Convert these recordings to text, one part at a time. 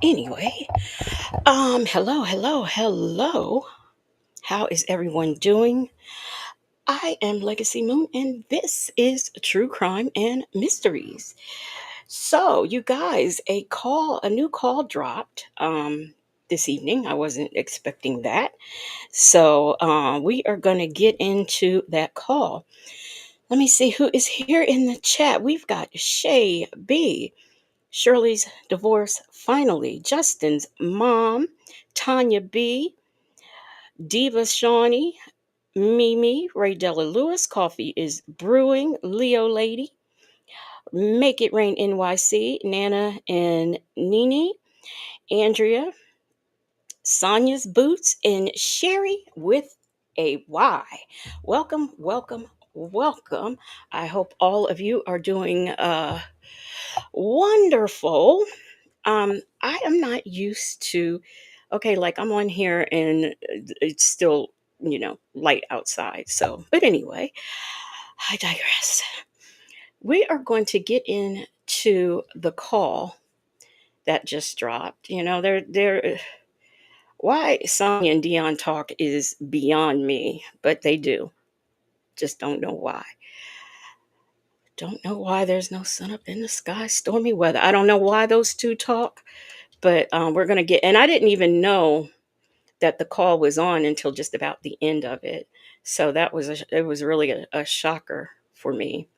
Anyway, hello. How is everyone doing? I am Legacy Moon, and this is True Crime and Mysteries. So, you guys, a new call dropped this evening. I wasn't expecting that. So, we are going to get into that call. Let me see who is here in the chat. We've got Shay B. Shirley's divorce finally. Justin's mom, Tanya B, Diva Shawnee, Mimi, Ray Della Lewis. Coffee is brewing. Leo Lady, Make It Rain NYC, Nana and Nini, Andrea, Sonia's Boots, and Sherry with a Y. Welcome. I hope all of you are doing wonderful. I am not used to, okay, like I'm on here and it's still, light outside. So, but anyway, I digress. We are going to get into the call that just dropped. Why Sonya and Deon talk is beyond me, but they do. Just don't know why. Don't know why there's no sun up in the sky, stormy weather. I don't know why those two talk, but we're going to get, and I didn't even know that the call was on until just about the end of it. So it was really a shocker for me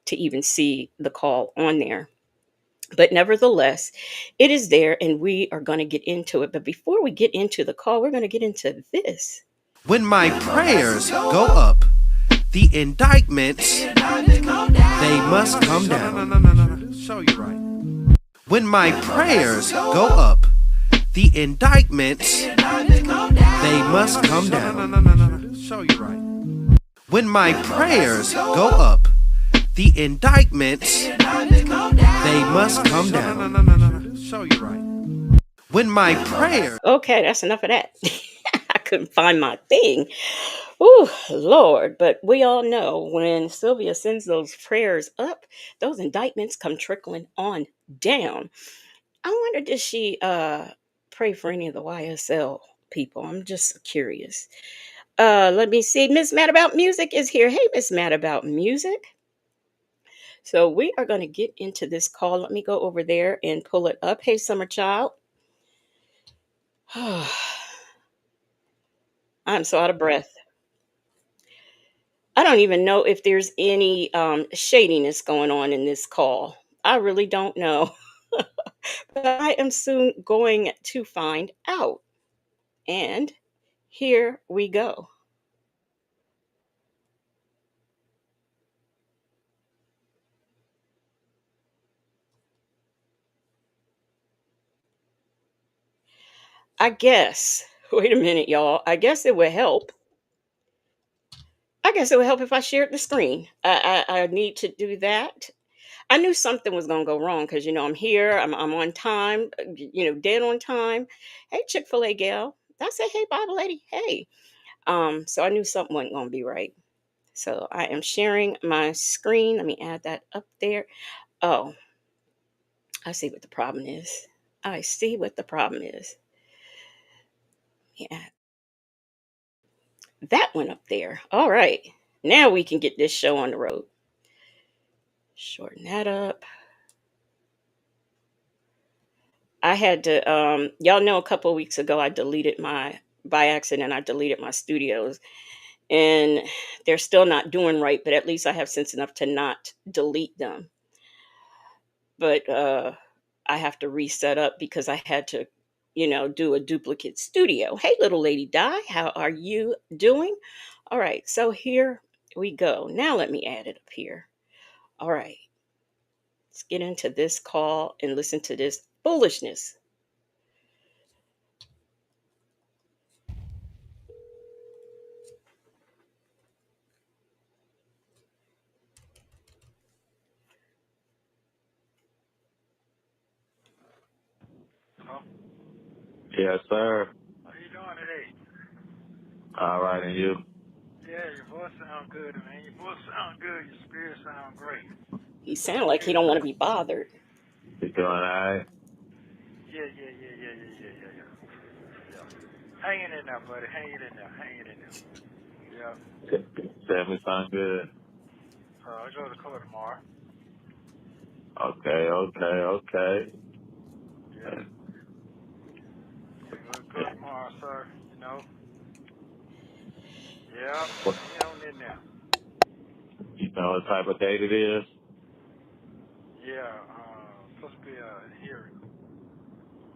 to even see the call on there. But nevertheless, it is there and we are going to get into it. But before we get into the call, we're going to get into this. When my prayers go up, the indictments, they must come down. No. Show you right. When my prayers go up, the indictments, they must come down. No. Show you right. When my prayers go up, the indictments, they must come down. No. Show you right. When my prayers. Okay, that's enough of that. I couldn't find my thing. Oh, Lord. But we all know when Sylvia sends those prayers up, those indictments come trickling on down. I wonder, did she pray for any of the YSL people? I'm just curious. Let me see. Miss Mad About Music is here. Hey, Miss Mad About Music. So we are going to get into this call. Let me go over there and pull it up. Hey, Summer Child. I'm so out of breath. I don't even know if there's any shadiness going on in this call. I really don't know. But I am soon going to find out. And here we go. I guess. Wait a minute, y'all. I guess it would help. I guess it would help if I shared the screen. I need to do that. I knew something was gonna go wrong because I'm here. I'm on time. Dead on time. Hey, Chick-fil-A gal. I said, hey, Bible lady. Hey. So I knew something wasn't gonna be right. So I am sharing my screen. Let me add that up there. Oh, I see what the problem is. I see what the problem is. Yeah, that went up there. All right. Now we can get this show on the road. Shorten that up. I had to y'all know a couple of weeks ago I deleted my by accident I deleted my studios, and they're still not doing right, but at least I have sense enough to not delete them. But I have to reset up because I had to do a duplicate studio. Hey, little lady Di, how are you doing? All right, so here we go. Now let me add it up here. All right, let's get into this call and listen to this foolishness. Hello? Yes, sir. How you doing today? All right, and you? Yeah, your voice sounds good, man. Your voice sounds good. Your spirit sounds great. He sounded like he Good. don't want to be bothered. You doing all right? Yeah. Yeah. Hanging in there, buddy. Hanging in there. Hanging in there. Yeah. Tell me something good. I go to the color tomorrow. Okay. Yeah. Yeah, go to the color tomorrow, sir. Yeah. What, Hanging on in there. you know what type of date it is? Yeah. Supposed to be a hearing.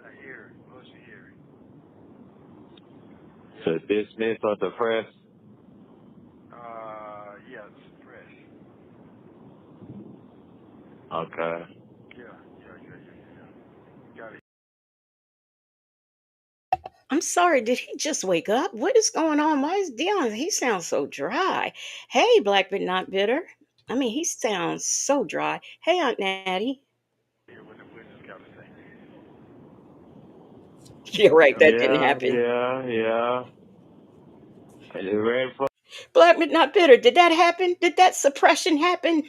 A hearing. What's a hearing? Yeah. To dismiss or suppress? Yeah, it's fresh. Okay. Yeah. Got it. I'm sorry, did he just wake up? What is going on? Why is Deon? He sounds so dry. Hey, Black but not bitter. I mean, he sounds so dry. Hey, Aunt Natty. Hear what the witness got to say. You're right, Yep. that didn't happen. Yeah. Are you ready for Black but not bitter. Did that happen? Did that suppression happen?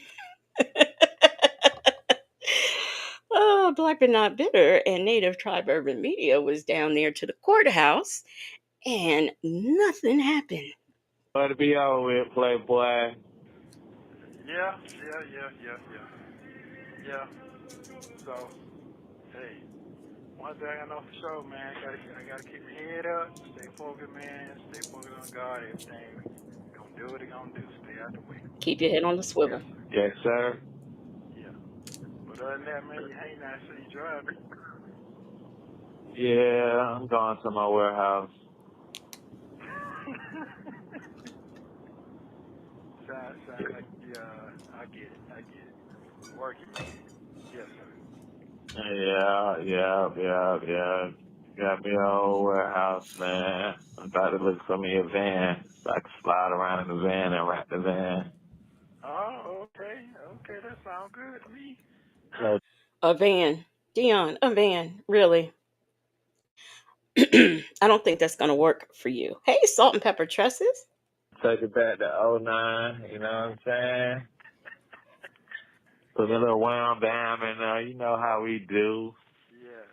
Oh, Black but not bitter and Native Tribe Urban Media was down there to the courthouse, and nothing happened. to be over with, Playboy? Yeah. So, hey, one thing I know for sure, man, I gotta keep my head up, stay focused, man, stay focused on God, everything. Gonna do what he gonna do, stay out the way. Keep your head on the Yes, swivel. sir. Yes, sir. Yeah. But other than that, man, you hang out, so you driving. Yeah, I'm going to my warehouse. sound like, yeah, I get it. Working man. Yes, sir. Yeah. Got me a whole warehouse, man. I'm about to look for me a van so I can slide around in the van and wrap the van. Oh, okay, that sounds good to me. So A van. Dion, a van. Really? I don't think that's going to work for you. Hey, salt and pepper tresses. take it back to '09, you know what I'm saying? Put a little wound down in there, you know how we do. Yeah.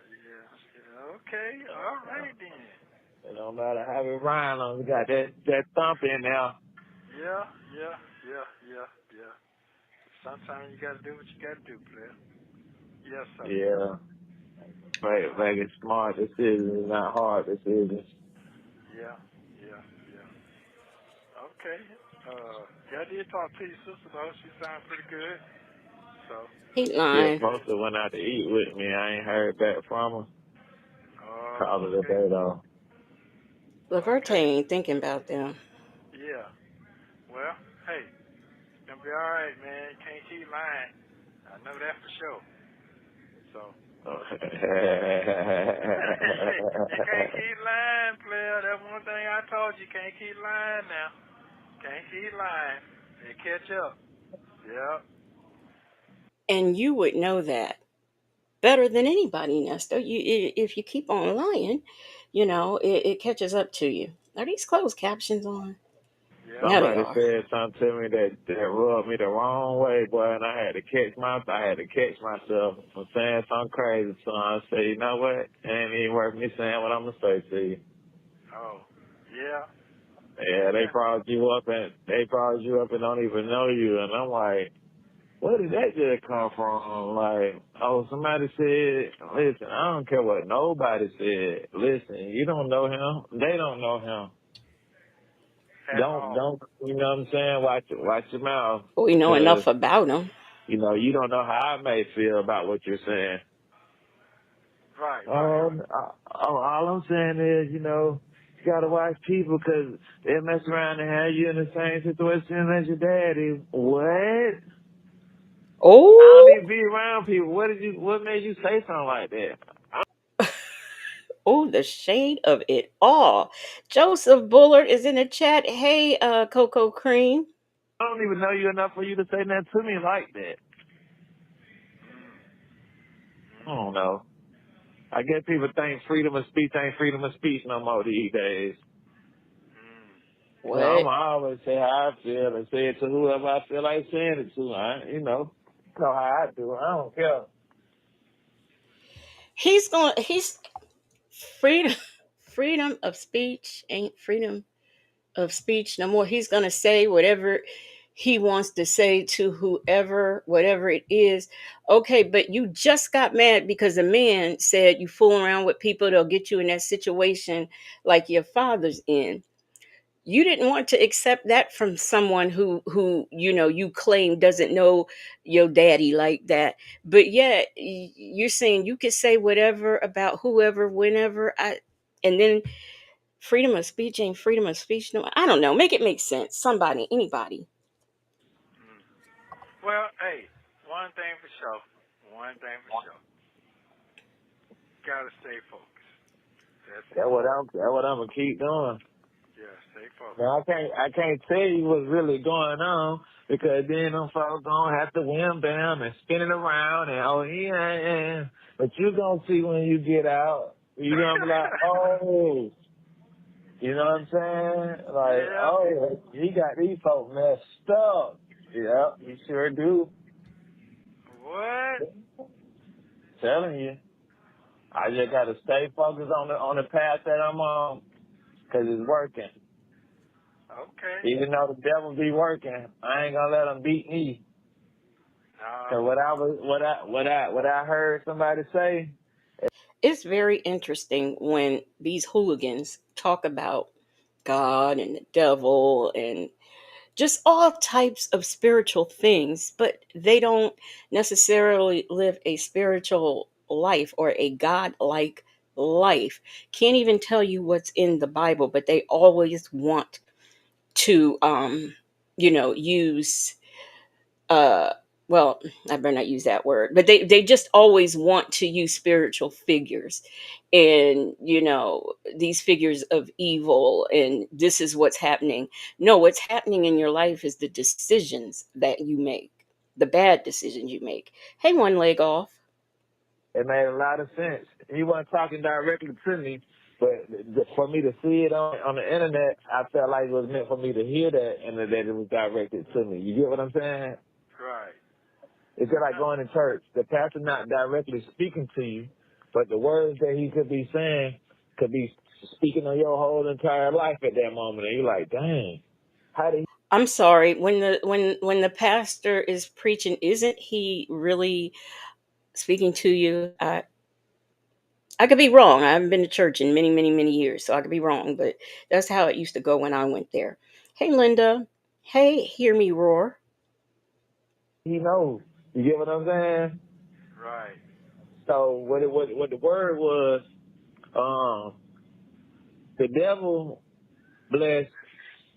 Okay, all right then. It don't matter how we rhyme on, we got that thump in there. Yeah. Sometimes you gotta do what you gotta do, player. Yes, sir. Yeah. making smart decisions, not hard decisions. Yeah, yeah, yeah. Okay. Yeah, I did talk to your sister though. She sounded pretty good. So, He Yeah, lying. supposed to went out to eat with me. I ain't heard back from her. Called it a okay, day though. Laverte okay. ain't thinking about them. Yeah. Well, hey, it's gonna be all right, man. You can't keep lying. I know that for sure. So, you can't keep lying, player. That's one thing I told you. Can't keep lying now. Can't keep lying. They catch up. Yep. And you would know that better than anybody, Nesto. If you keep on lying, it catches up to you. Are these closed captions on? Yep. Now they Somebody are. said something to me that rubbed me the wrong way, boy, and I had to catch myself from saying something crazy. So I said, you know what? It ain't even worth me saying what I'm gonna say to you. Oh. Yeah. Yeah, Yeah. they brought you up and don't even know you, and I'm like, where did that just come from? Like, oh, somebody said, listen, I don't care what nobody said. Listen, you don't know him. They don't know him. At all. Don't, you know what I'm saying? Watch your mouth. We know Cause, enough about them. you don't know how I may feel about what you're saying. Right. Right. Oh, all I'm saying is, you gotta watch people because they mess around and have you in the same situation as your daddy. What? I don't Oh, even be around people. What made you say something like that? oh, the shade of it all. Joseph Bullard is in the chat. Hey, Cocoa Cream. I don't even know you enough for you to say nothing to me like that. I Mm. don't know. I guess people think freedom of speech ain't freedom of speech no more these days. Mm. No, I'm What? always say how I feel and say it to whoever I feel like saying it to. Know how I do. I don't care. He's freedom. Freedom of speech ain't freedom of speech no more. He's gonna say whatever he wants to say to whoever, whatever it is. Okay, but you just got mad because a man said you fool around with people, they'll get you in that situation like your father's in. You didn't want to accept that from someone who you claim doesn't know your daddy like that, but yet you're saying you could say whatever about whoever, whenever. And then freedom of speech ain't freedom of speech. No, I don't know. Make it make sense. Somebody, anybody. Mm. Well, hey, one thing for sure. One thing for sure. Gotta stay focused. That's it. That's what I'm gonna keep doing. Yeah, stay focused. Now I can't tell you what's really going on because then them folks gonna have to wham bam and spin it around and oh yeah. But you gonna see when you get out. You gonna be like, oh, you know what I'm saying? Like, yeah. oh, he got these folks messed up. Yeah, you sure do. What? Telling you. I just gotta stay focused on the path that I'm on because it's working. Okay. Even though the devil be working, I ain't gonna let him beat me. Nah. Cause what I heard somebody say, It's very interesting when these hooligans talk about God and the devil and just all types of spiritual things, but they don't necessarily live a spiritual life or a God-like life. Can't even tell you what's in the Bible, but they always want to use uh well, I better not use that word, but they just always want to use spiritual figures, and these figures of evil, and this is what's happening. No, what's happening in your life is the decisions that you make, the bad decisions you make. Hey, one leg off. it made a lot of sense. He wasn't talking directly to me, but for me to see it on the internet, I felt like it was meant for me to hear that and that it was directed to me. You get what I'm saying? Right. It's just like No. going to church. The pastor not directly speaking to you, but the words that he could be saying could be speaking on your whole entire life at that moment. And you're like, dang, how did he? I'm sorry, when the pastor is preaching, isn't he really speaking to you? I could be wrong. I haven't been to church in many, many, many years, so I could be wrong, but that's how it used to go when I went there. Hey, Linda. Hey, hear me roar. He knows. You get what I'm saying? Right. So what the word was, the devil blessed.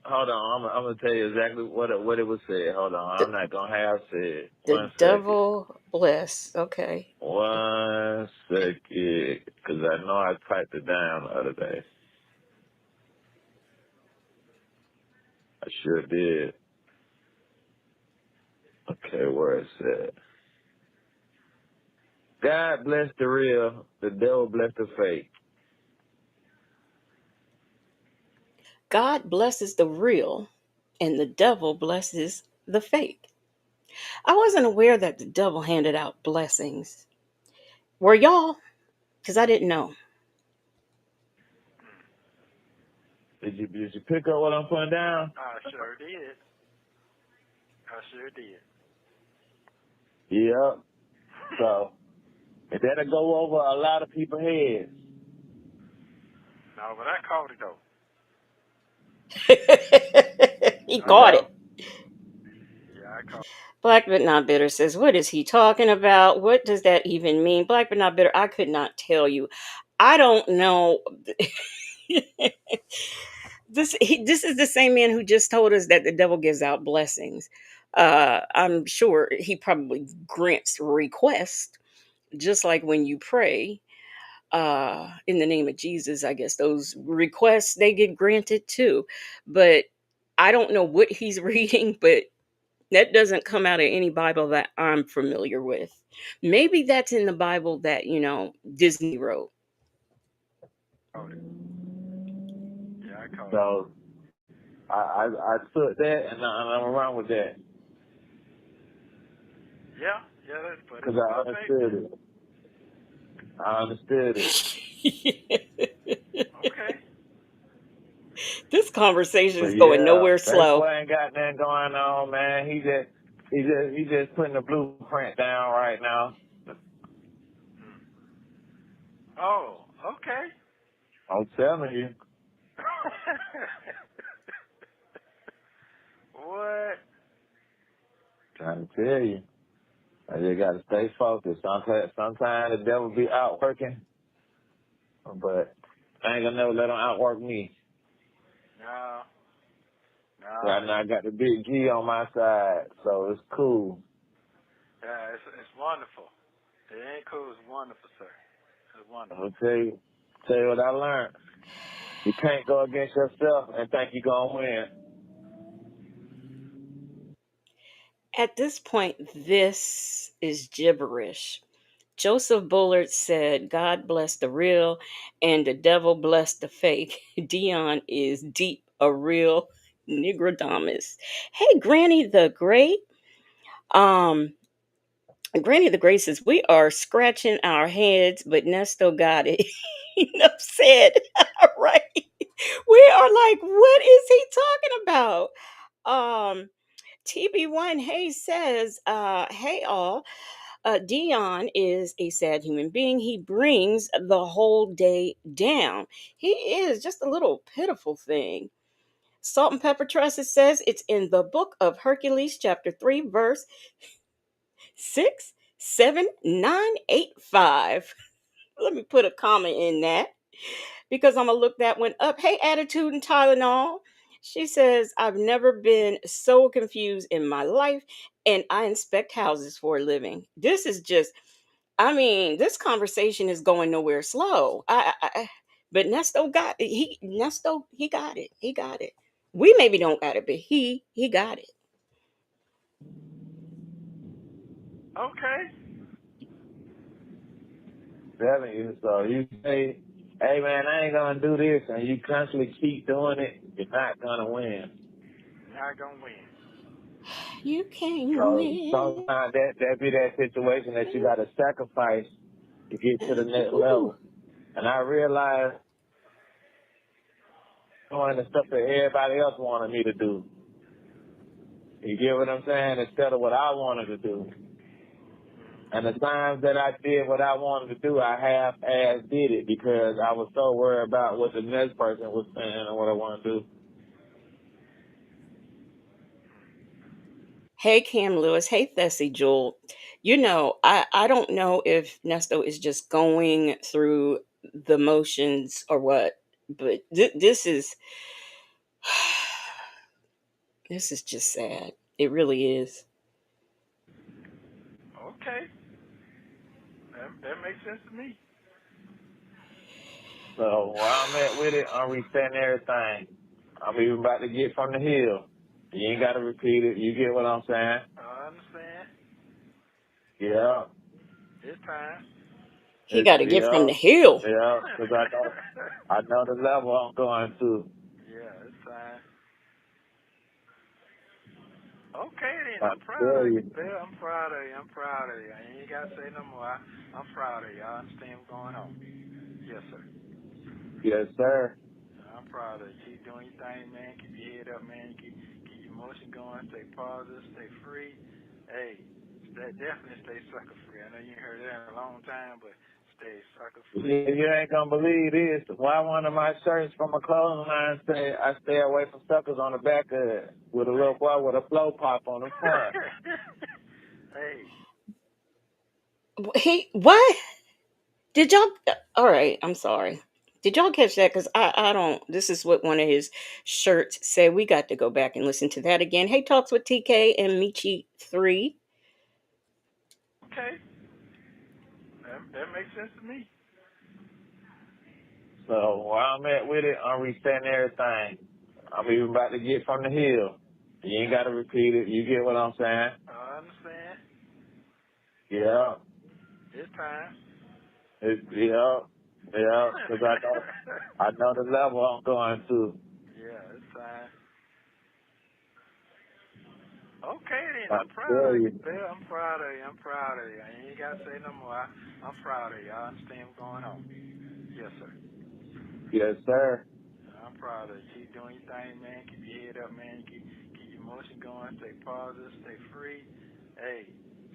Hold on, I'm gonna tell you exactly what it was said. Hold on, The, I'm not gonna have said. the 1 second. devil bless. Okay. 1 second, because I know I typed it down the other day. I sure did. Okay, where it said, God bless the real, the devil bless the fake. God blesses the real, and the devil blesses the fake. I wasn't aware that the devil handed out blessings. Were y'all? Because I didn't know. Did you pick up what I'm putting down? I sure did. I sure did. Yeah. So, and that'll go over a lot of people's heads. No, but I caught it though. He I caught Yeah. it. caught. Yeah, I caught. Black but not bitter says, "What is he talking about? What does that even mean?" Black but not bitter. I could not tell you. I don't know. This is the same man who just told us that the devil gives out blessings. I'm sure he probably grants requests, just like when you pray in the name of Jesus. I guess those requests they get granted too. But I don't know what he's reading, but that doesn't come out of any Bible that I'm familiar with. Maybe that's in the Bible that, Disney wrote. It. Yeah, I caught it. So I took that and I'm around with that Yeah, yeah, but because it's I still fake understood then. it. I understood it. Okay. This conversation But is going yeah, nowhere that slow. boy ain't got nothing going on, man. He just putting the blueprint down right now. Hmm. Oh, okay. I'm telling you, What? trying to tell you. I just got to stay focused. Sometimes the devil be out working, but I ain't gonna never let him outwork me. No, Right no. now I got the big G on my side, so it's cool. Yeah, it's wonderful. It ain't cool. It's wonderful, sir. It's I'm wonderful. gonna tell you what I learned. You can't go against yourself and think you're gonna win. At this point, this is gibberish. Joseph Bullard said, "God bless the real and the devil bless the fake." Deon is deep, a real Negrodamus. Hey, Granny the Great. Um, Granny the Great says, "We are scratching our heads, but Nesto got it." Enough said. Right. We are like, what is he talking about? TB1 Hey says, hey all. Dion is a sad human being. He brings the whole day down. He is just a little pitiful thing. Salt and Pepper Trust says it's in the book of Hercules, chapter 3, verse 67985. Let me put a comma in that because I'm going to look that one up. Hey, Attitude and Tylenol. She says, I've never been so confused in my life, and I inspect houses for a living. This is just, this conversation is going nowhere slow. But Nesto got it. He got it. He got it. We maybe don't got it, but he got it. Okay. Telling you, so you say, hey man, I ain't gonna do this, and you constantly keep doing it, you're not gonna win. Not gonna win. You can So win. sometimes that be that situation that you gotta sacrifice to get to the next Ooh. level. And I realized doing the stuff that everybody else wanted me to do. You get what I'm saying? Instead of what I wanted to do. And the times that I did what I wanted to do, I half-ass did it because I was so worried about what the next person was saying and what I want to do. Hey, Cam Lewis. Hey, Thessie Jewel. I don't know if Nesto is just going through the motions or what, but this is just sad. It really is. Okay, that makes sense to me. So where I'm at with it, I'm resetting everything. I'm even about to get from the hill. You ain't got to repeat it. You get what I'm saying? I understand. Yeah. It's time. He got to get from Yeah. the hill. Yeah. Because I know the level I'm going to. Yeah, it's time. Okay then, I I'm proud tell of you, you. Bill. I'm proud of you. I'm proud of you. I ain't gotta say no more. I'm proud of you. I understand what's going on. Yes, sir. Yes, sir. I'm proud of you. Keep doing your thing, man. Keep your head up, man. Keep your motion going. Stay positive. Stay free. Hey, definitely stay sucker free. I know you ain't heard that in a long time, but stay sucker free. You ain't gonna believe this. Why one of my shirts from a clothing line say I stay away from suckers on the back of it with a little Hey. boy with a blow pop on the front. Hey. He what? Did y'all? All right, I'm sorry. Did y'all catch that? Because I don't. This is what one of his shirts said. We got to go back and listen to that again. Hey, talks with TK and Michi 3. Okay. That makes sense to me. So where I'm at with it, I'm resetting everything. I'm even about to get from the hill. You ain't gotta repeat it. You get what I'm saying? I understand. Yeah. It's time. Yeah. Yeah. Because I know the level I'm going to. Yeah, it's time. Okay then, I I'm proud tell of you, you. Bill. I'm proud of you. I'm proud of you. I ain't gotta say no more. I'm proud of you. I understand what's going on. Yes, sir. Yes, sir. I'm proud of you. Keep doing your thing, man. Keep your head up, man. Keep your motion going. Stay positive. Stay free. Hey,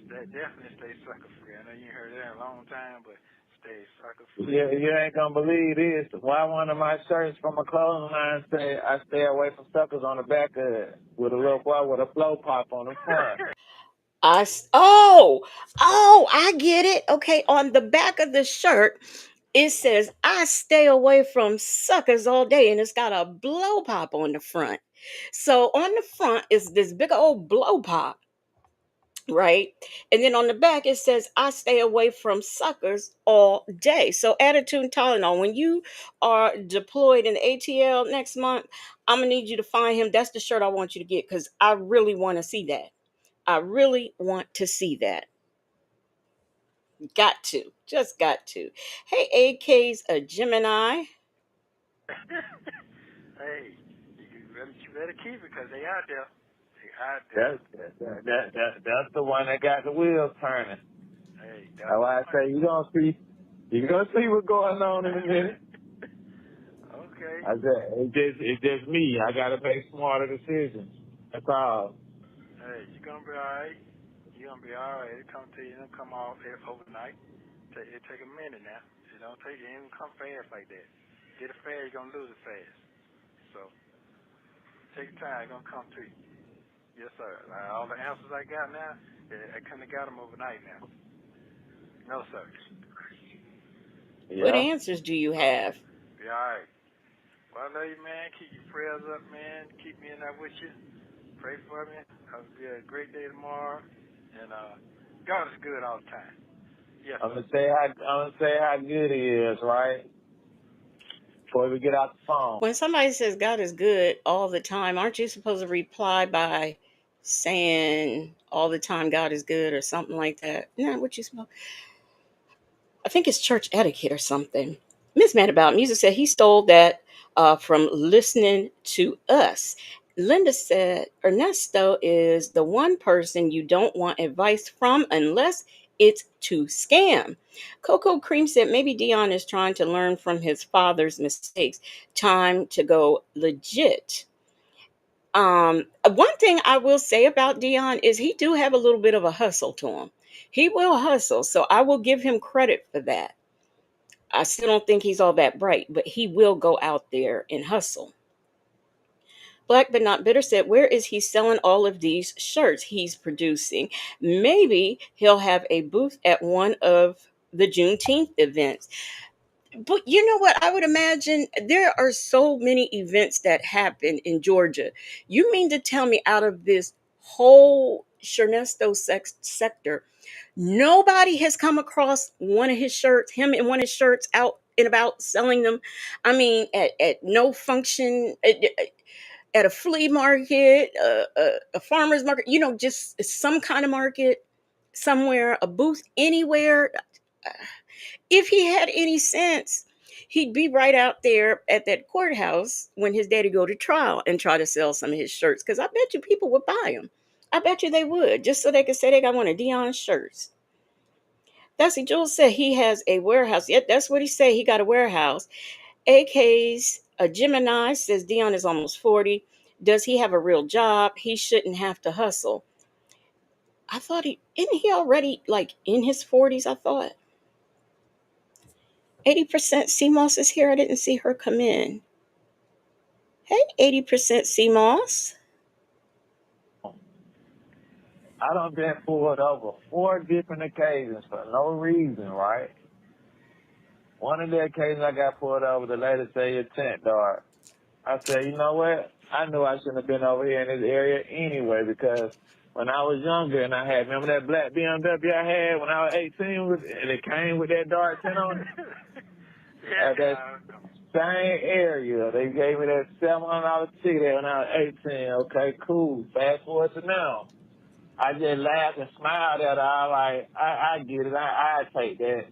definitely stay sucker free. I know you ain't heard that in a long time, but stay sucker free. Yeah, you ain't gonna believe this. Why one of my shirts from a clothing line say I stay away from suckers on the back of it with a Hey. little boy with a blow pop on the front. I get it. Okay, on the back of the shirt, it says, I stay away from suckers all day, and it's got a blow pop on the front. So on the front is this big old blow pop, right? And then on the back, it says, I stay away from suckers all day. So attitude and Tylenol, when you are deployed in ATL next month, I'm going to need you to find him. That's the shirt I want you to get because I really want to see that. I really want to see that. Got to. Just got to. Hey, AK's a Gemini. Hey, you better keep it because they out there. They out there. That's the one that got the wheels turning. Hey, That's that's the why I one. say you gonna see what's going on in a minute. Okay. I said it's just me. I gotta make smarter decisions. That's all. Hey, you gonna be all right. You gonna be all right. It come to you. It don't come off overnight. It take a minute now. It don't take. It ain't come fast like that. Get it fast, you're gonna lose it fast. So take your time. It's gonna come to you. Yes, sir. All the answers I got now, I couldn't have got them overnight now. No, sir. What Yeah. answers do you have? Be all right. Well, I love you, man. Keep your prayers up, man. Keep me in there with you. Pray for me. It'll be a great day tomorrow. And God is good all the time. Yes, I'm sir. gonna say how good he is, right? Before we get out the phone. When somebody says God is good all the time, aren't you supposed to reply by saying all the time God is good or something like that? Isn't that what you supposed? I think it's church etiquette or something. Miss Mad About Music said he stole that from listening to us. Linda said Ernesto is the one person you don't want advice from unless it's to scam. Coco Cream said maybe Deon is trying to learn from his father's mistakes. Time to go legit. One thing I will say about Dion is he do have a little bit of a hustle to him. He will hustle. So I will give him credit for that. I still don't think he's all that bright, but he will go out there and hustle. Black but not bitter said, where is he selling all of these shirts he's producing? Maybe he'll have a booth at one of the Juneteenth events. But you know what? I would imagine there are so many events that happen in Georgia. You mean to tell me out of this whole Nesto sector, nobody has come across one of his shirts, him in one of his shirts out and about selling them? I mean, at no function, at a flea market, a farmer's market, just some kind of market somewhere, a booth anywhere. If he had any sense, he'd be right out there at that courthouse when his daddy go to trial and try to sell some of his shirts. Because I bet you people would buy them. I bet you they would, just so they could say they got one of Deon's shirts. That's Jules said he has a warehouse. Yet that's what he said. He got a warehouse. AK's a Gemini says Deon is almost 40. Does he have a real job? He shouldn't have to hustle. I thought isn't he already like in his 40s? I thought 80% CMOS is here. I didn't see her come in. Hey, 80% CMOS. I done been pulled over 4 different occasions for no reason, right? One of the occasions I got pulled over, the lady said your tent dark. I said, you know what? I knew I shouldn't have been over here in this area anyway because when I was younger and I had, remember that black BMW I had when I was 18 and it came with that dark tint on it? Yeah, At that same area, they gave me that $700 ticket when I was 18. Okay, cool. Fast forward to now. I just laughed and smiled at her. I get it. I take that.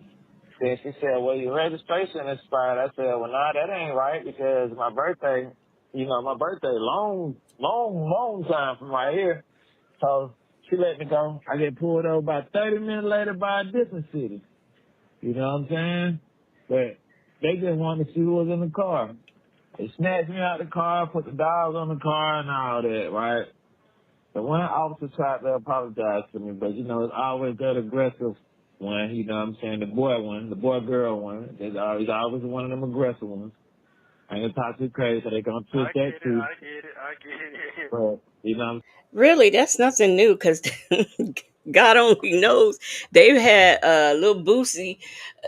Then she said, well, your registration expired. I said, well, nah, that ain't right because my birthday, long time from right here. So she let me go. I get pulled over about 30 minutes later by a different city. You know what I'm saying? But they just wanted to see who was in the car. They snatched me out the car, put the dogs on the car and all that, right? The one officer tried to apologize to me, but, it's always that aggressive one, you know what I'm saying, the boy-girl one. He's always one of them aggressive ones. I ain't gonna talk too crazy, so they gonna twist that too. I get it. But, Really, that's nothing new because God only knows they've had little Boosie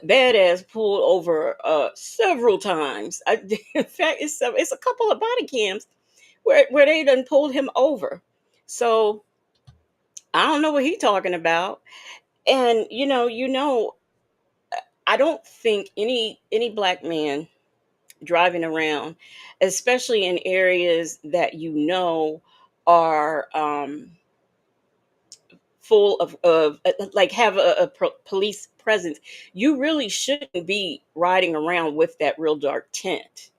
badass pulled over several times. In fact, it's a couple of body cams where they done pulled him over. So I don't know what he's talking about. And I don't think any black man driving around, especially in areas that are full of like have a police presence, you really shouldn't be riding around with that real dark tint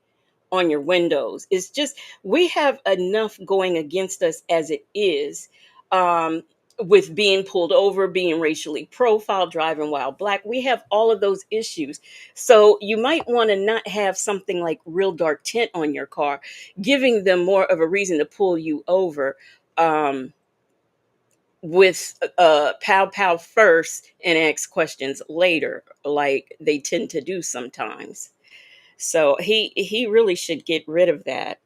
on your windows. It's just we have enough going against us as it is, um, with being pulled over, being racially profiled, driving while black. We have all of those issues. So you might want to not have something like real dark tint on your car, giving them more of a reason to pull you over. With pow pow first and ask questions later, like they tend to do sometimes. So he really should get rid of that.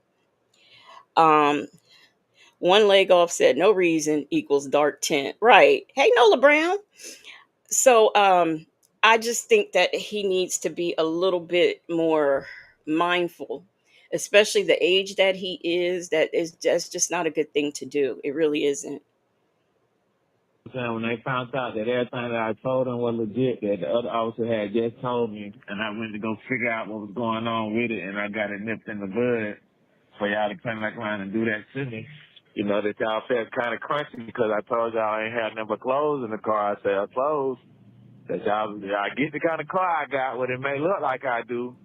Um, One leg off said no reason equals dark tint. Right. Hey, Nola Brown. So I just think that he needs to be a little bit more mindful, especially the age that he is. That's just not a good thing to do. It really isn't. when they found out that everything that I told them was legit, that the other officer had just told me, and I went to go figure out what was going on with it, and I got it nipped in the bud for y'all to come back around and do that to me. That y'all felt kind of crunchy because I told y'all I ain't had nothing but clothes in the car. I sell clothes. That y'all get the kind of car I got, what it may look like I do,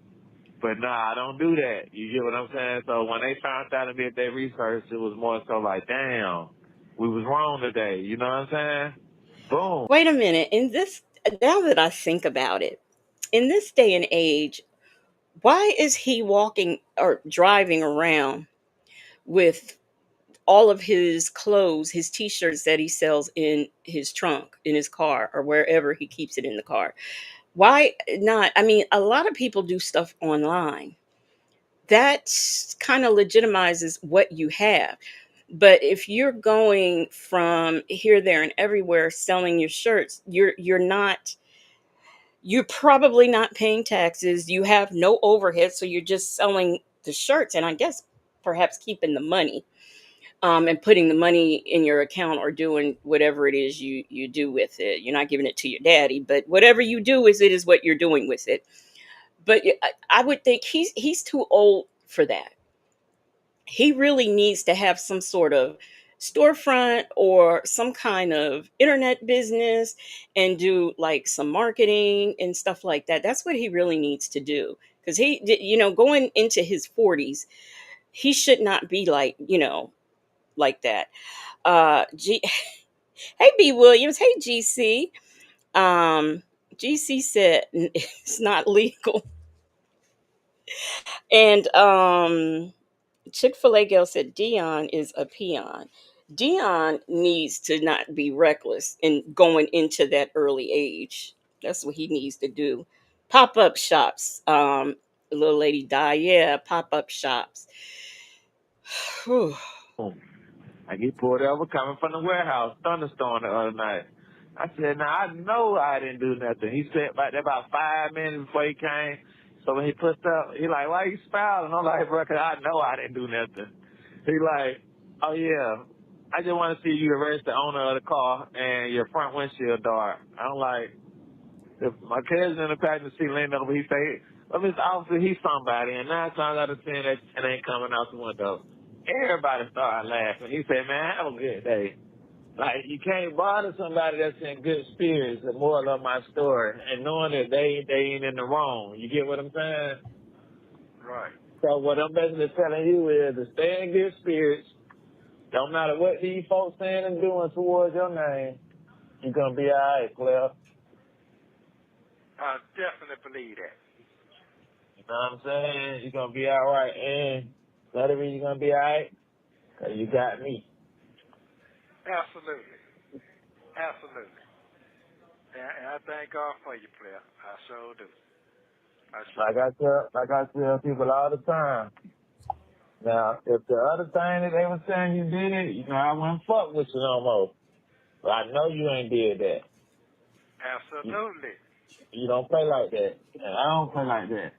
but nah, I don't do that. You get what I'm saying? So when they found out and did their research, it was more so like, damn, we was wrong today. You know what I'm saying? Boom. Wait a minute. Now that I think about it, in this day and age, why is he walking or driving around with all of his clothes, his t-shirts that he sells in his trunk, in his car, or wherever he keeps it in the car. Why not? I mean, a lot of people do stuff online. That kind of legitimizes what you have. But if you're going from here, there, and everywhere selling your shirts, you're probably not paying taxes. You have no overhead, so you're just selling the shirts, and I guess perhaps keeping the money, and putting the money in your account, or doing whatever it is you do with it. You're not giving it to your daddy, but whatever you do with it is what you're doing with it. But I would think he's too old for that. He really needs to have some sort of storefront or some kind of internet business, and do like some marketing and stuff like that. That's what he really needs to do, because going into his 40s, he should not be like, like that. G Hey, B Williams. Hey, GC. um GC said it's not legal. And Chick-fil-A girl said Deon is a peon. Deon needs to not be reckless in going into that early age. That's what he needs to do. Pop-up shops. The little lady died. Yeah, pop-up shops. Whew. Like he pulled over coming from the warehouse, thunderstorm the other night. I said, now I know I didn't do nothing. He said about there about 5 minutes before he came. So when he pushed up, he like, why you smiling? I'm like, bro, 'cause I know I didn't do nothing. He like, oh yeah, I just want to see you arrest the owner of the car and your front windshield dark. I'm like, if my cousin in the passenger seat leaned over, he say, well, Mr. Officer, he's somebody. And 9 times out of 10, that shit ain't coming out the window. Everybody started laughing. He said, man, have a good day. Like, you can't bother somebody that's in good spirits, the moral of my story, and knowing that they ain't in the wrong. You get what I'm saying? Right. So what I'm basically telling you is to stay in good spirits. Don't matter what these folks saying and doing towards your name, you're going to be all right, Claire. I definitely believe that. You know what I'm saying? You're going to be all right. And another reason you're going to be all right, because you got me. Absolutely. Absolutely. And I thank God for you, player. I sure do. I sure do. Like I tell people all the time. Now, if the other thing that they were saying you did it, I wouldn't fuck with you no more. But I know you ain't did that. Absolutely. You don't play like that. And I don't play like that.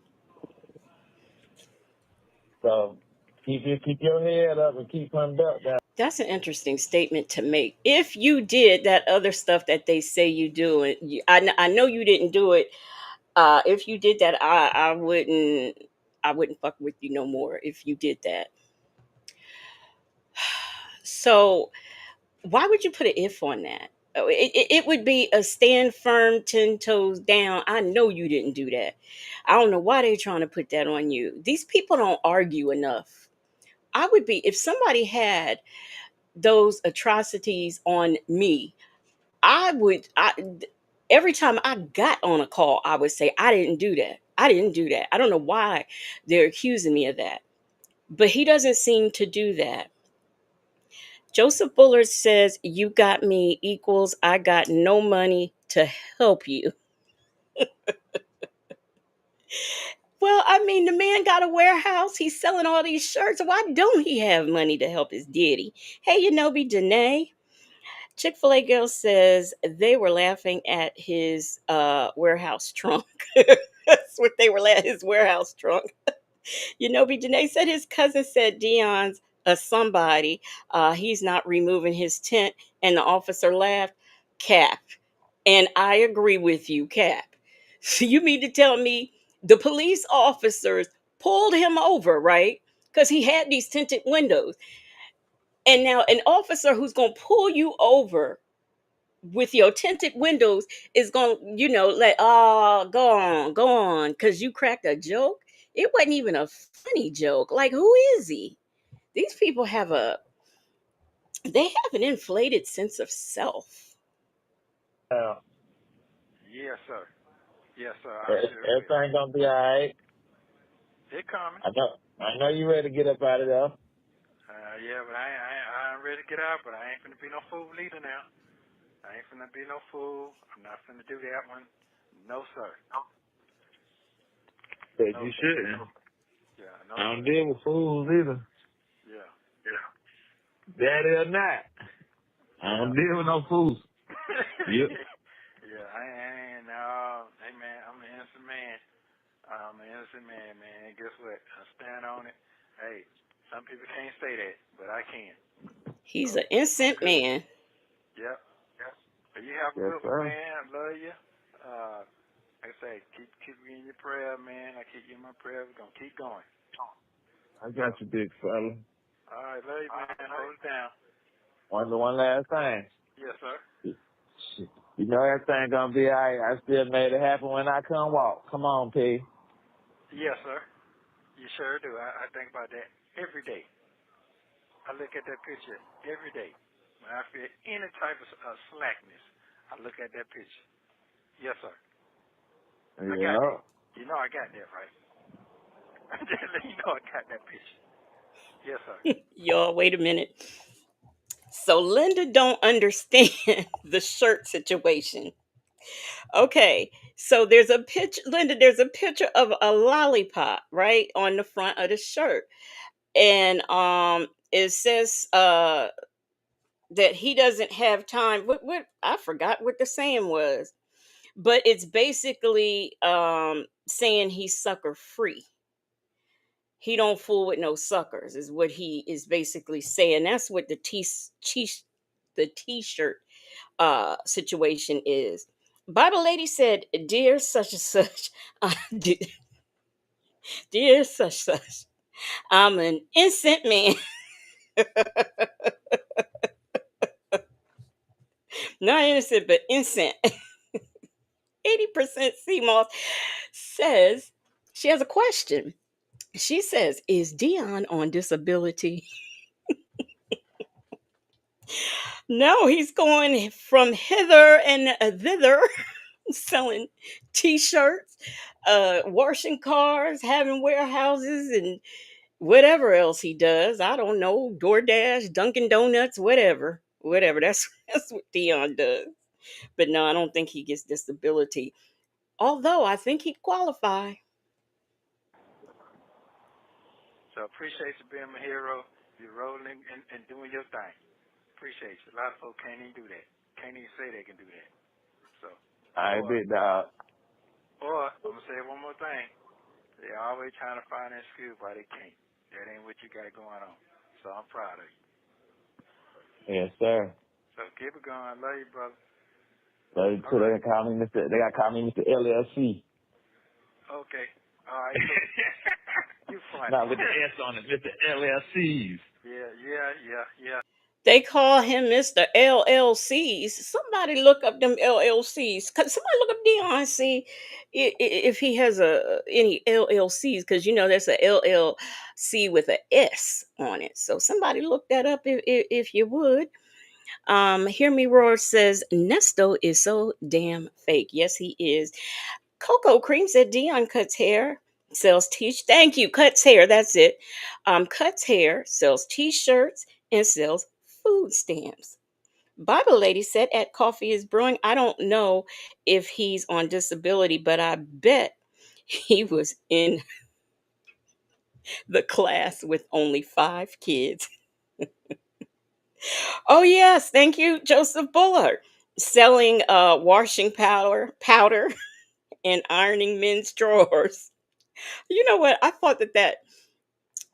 So keep your head up and keep putting belt down. That's an interesting statement to make. If you did that other stuff that they say you do, and I know you didn't do it. If you did that, I wouldn't fuck with you no more if you did that. So why would you put an if on that? It would be a stand firm, 10 toes down. I know you didn't do that. I don't know why they're trying to put that on you. These people don't argue enough. I would be, if somebody had those atrocities on me, every time I got on a call, I would say, I didn't do that. I didn't do that. I don't know why they're accusing me of that. But he doesn't seem to do that. Joseph Bullard says, you got me equals I got no money to help you. Well, I mean, the man got a warehouse. He's selling all these shirts. Why don't he have money to help his daddy? Hey, Yanobi Danae. Chick-fil-A girl says they were laughing at his warehouse trunk. That's what they were at, his warehouse trunk. Danae said his cousin said Dion's a somebody. He's not removing his tent. And the officer laughed. Cap. And I agree with you, Cap. So you mean to tell me the police officers pulled him over, right? Because he had these tinted windows. And now an officer who's going to pull you over with your tinted windows is going to, let, oh, go on, because you cracked a joke. It wasn't even a funny joke. Like, who is he? These people they have an inflated sense of self. Yes, sir. Yes, sir. I sure will. Everything gonna be all right. It coming. I know you ready to get up out of there. Yeah, but I'm ready to get out, but I ain't finna be no fool leader now. I ain't finna be no fool. I'm not finna do that one. No, sir. But No, you sir. shouldn't. Yeah, I no, don't sir. deal with fools either. Yeah, Daddy or not. I yeah. don't deal with no fools. Yep. Yeah, I ain't, no. Hey, man, I'm an innocent man. I'm an innocent man, man. Guess what? I stand on it. Hey, some people can't say that, but I can. He's So, an I'm innocent good. man. Yep. But you have a Yes, good one, sir. man. I love you. Like I say, keep me in your prayer, man. I keep you in my prayer. We're gonna keep going. I So, got you, big fella. all right, love you, man. Hold it down. One last thing. Yes, sir. You know everything gonna be alright. I still made it happen when I come walk. Come on, P. Yes, sir. You sure do. I think about that every day. I look at that picture every day. When I feel any type of slackness, I look at that picture. Yes, sir. I got that. Yeah. You know I got that, right? Just let you know I got that picture. Yes, sir. Y'all, wait a minute. So Linda don't understand the shirt situation. Okay, so there's a picture, Linda. There's a picture of a lollipop right on the front of the shirt, and it says that he doesn't have time. What I forgot what the saying was, but it's basically saying he's sucker free. He don't fool with no suckers is what he is basically saying. That's what the t-shirt situation is. Bible lady said, "Dear such and such, de- dear such, I'm an innocent man, not innocent but innocent." 80% sea moss says she has a question. She says, "Is Deon on disability?" No, he's going from hither and thither, selling t-shirts, washing cars, having warehouses, and whatever else he does. I don't know, DoorDash, Dunkin' Donuts, whatever. That's that's what Dion does. But no, I don't think he gets disability. Although I think he'd qualify. So appreciate you being my hero. You're rolling and doing your thing. Appreciate you. A lot of folks can't even do that. Can't even say they can do that. So, All right, big dog. or I'm gonna say one more thing. They always trying to find an excuse why they can't. That ain't what you got going on. So I'm proud of you. Yes, sir. So keep it going. Love you, brother. So they All right. gotta call me Mr. They gotta call me Mr. LLC. Okay. All right. So you funny. Not with the S on it, Mr. LLCs. Yeah. They call him Mr. LLCs. Somebody look up them LLCs. Somebody look up Dion, see if he has any LLCs, because you know there's a LLC with a S on it. So somebody look that up if you would. Hear Me Roar says Nesto is so damn fake. Yes, he is. Cocoa Cream said Dion cuts hair, sells Thank you, cuts hair. That's it. Cuts hair, sells t-shirts, and sells food stamps. Bible Lady said at Coffee is Brewing. I don't know if he's on disability, but I bet he was in the class with only 5 kids. Oh yes, thank you, Joseph Bullard. Selling washing powder, and ironing men's drawers. You know what? I thought that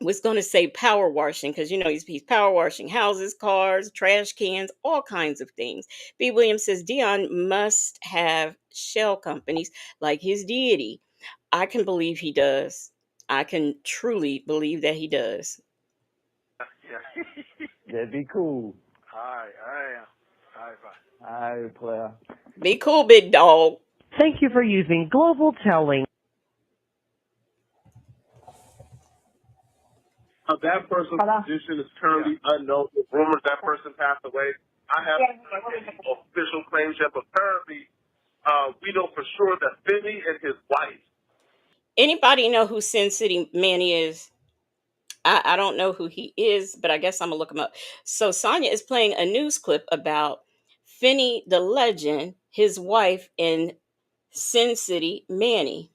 was going to say power washing because you know he's power washing houses, cars, trash cans, all kinds of things. B. Williams says Dion must have shell companies like his deity. I can believe he does. I can truly believe that he does. Yeah. That'd be cool. All right. I am. All right. Bye. All right, player. Be cool, big dog. Thank you for using Global Telling. That person's position is currently unknown. Rumors that person passed away. I haven't heard any official claims yet, but currently we know for sure that Billy and his wife. Anybody know who Sin City Manny is? I don't know who he is, but I guess I'm gonna look him up. So Sonya is playing a news clip about Finney the legend, his wife in Sin City, Manny.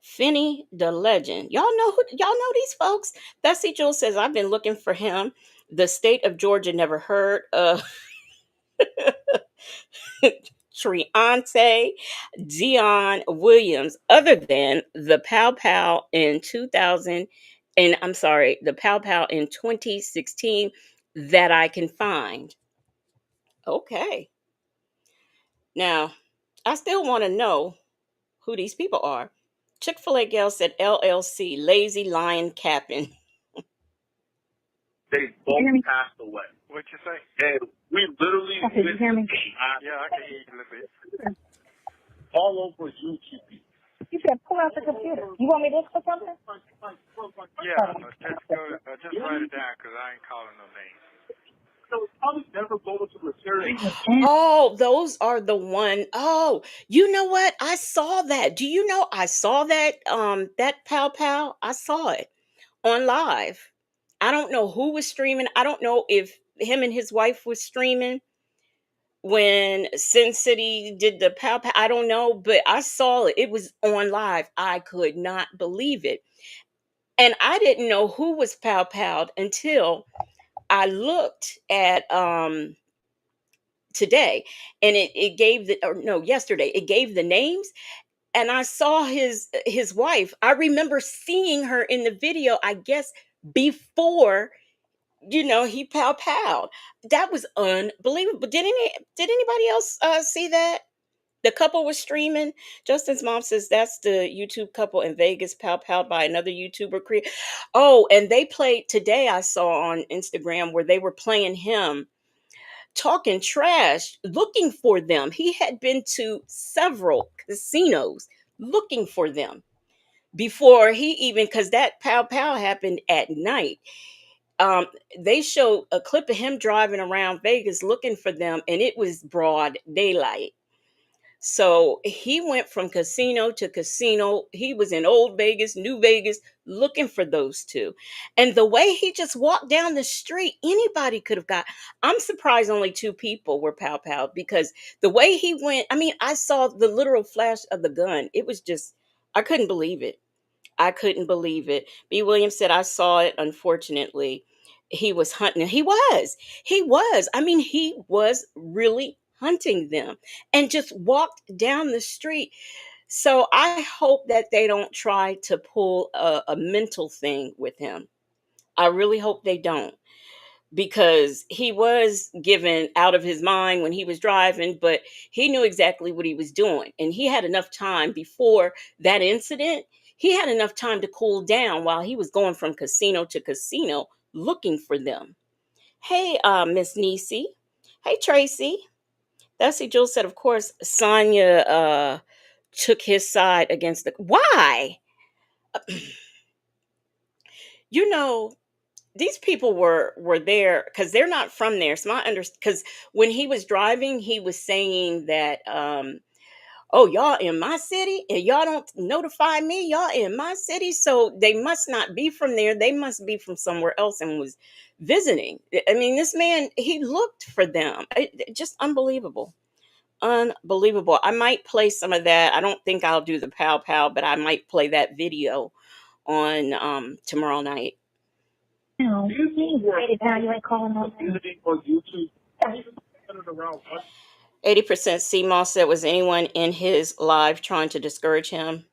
Finney the legend. Y'all know these folks. Bessie Jules says I've been looking for him. The state of Georgia never heard of Triante Deon Williams other than the Pow Pow in 2000 and I'm sorry, the Pow Pow in 2016 that I can find. Okay. Now, I still want to know who these people are. Chick-fil-A gal said LLC, Lazy Lion Capping. They both passed away. What you say? And we literally Okay, you hear me? Yeah, I can hear you a little bit. all over YouTube. You said pull out the computer. You want me to look for something? Yeah, just write it down because I ain't calling no names. So it's probably never go into material. Oh, those are the one. Oh, you know what? I saw that. Do you know I saw that that Pow Pow? I saw it on live. I don't know who was streaming. I don't know if him and his wife was streaming when Sin City did the Pow Pow. I don't know, but I saw it. It was on live. I could not believe it. And I didn't know who was Pow Pow until I looked at today, and it gave the, or no, yesterday it gave the names, and I saw his wife. I remember seeing her in the video, I guess before he Pow Pow. That was unbelievable. Did anybody else see that? The couple was streaming. Justin's mom says that's the YouTube couple in Vegas, Pow Pow by another YouTuber. Oh, and they played today. I saw on Instagram where they were playing him talking trash, looking for them. He had been to several casinos looking for them before he even, because that Pow Pow happened at night. Um, they showed a clip of him driving around Vegas looking for them, and it was broad daylight. So he went from casino to casino. He was in Old Vegas, New Vegas, looking for those two. And the way he just walked down the street, anybody could have got. I'm surprised only two people were Pow Pow because the way he went, I mean, I saw the literal flash of the gun. It was just, I couldn't believe it. I couldn't believe it. B. Williams said, I saw it. Unfortunately, he was hunting. He was. He was. I mean, he was really hunting them and just walked down the street. So I hope that they don't try to pull a mental thing with him. I really hope they don't because he was given out of his mind when he was driving, but he knew exactly what he was doing. And he had enough time before that incident. He had enough time to cool down while he was going from casino to casino looking for them. Hey, Miss Nisi. Hey, Tracy. Bessie Jules said, of course, Sonya took his side against the. Why? You know, these people were there because they're not from there. So my because when he was driving, he was saying that oh, y'all in my city and y'all don't notify me, y'all in my city, so they must not be from there. They must be from somewhere else and was visiting. I mean, this man, he looked for them. Just unbelievable. Unbelievable. I might play some of that. I don't think I'll do the Pow Pow, but I might play that video on tomorrow night. No. Now you ain't calling on YouTube. 80% CMOS said, was anyone in his live trying to discourage him?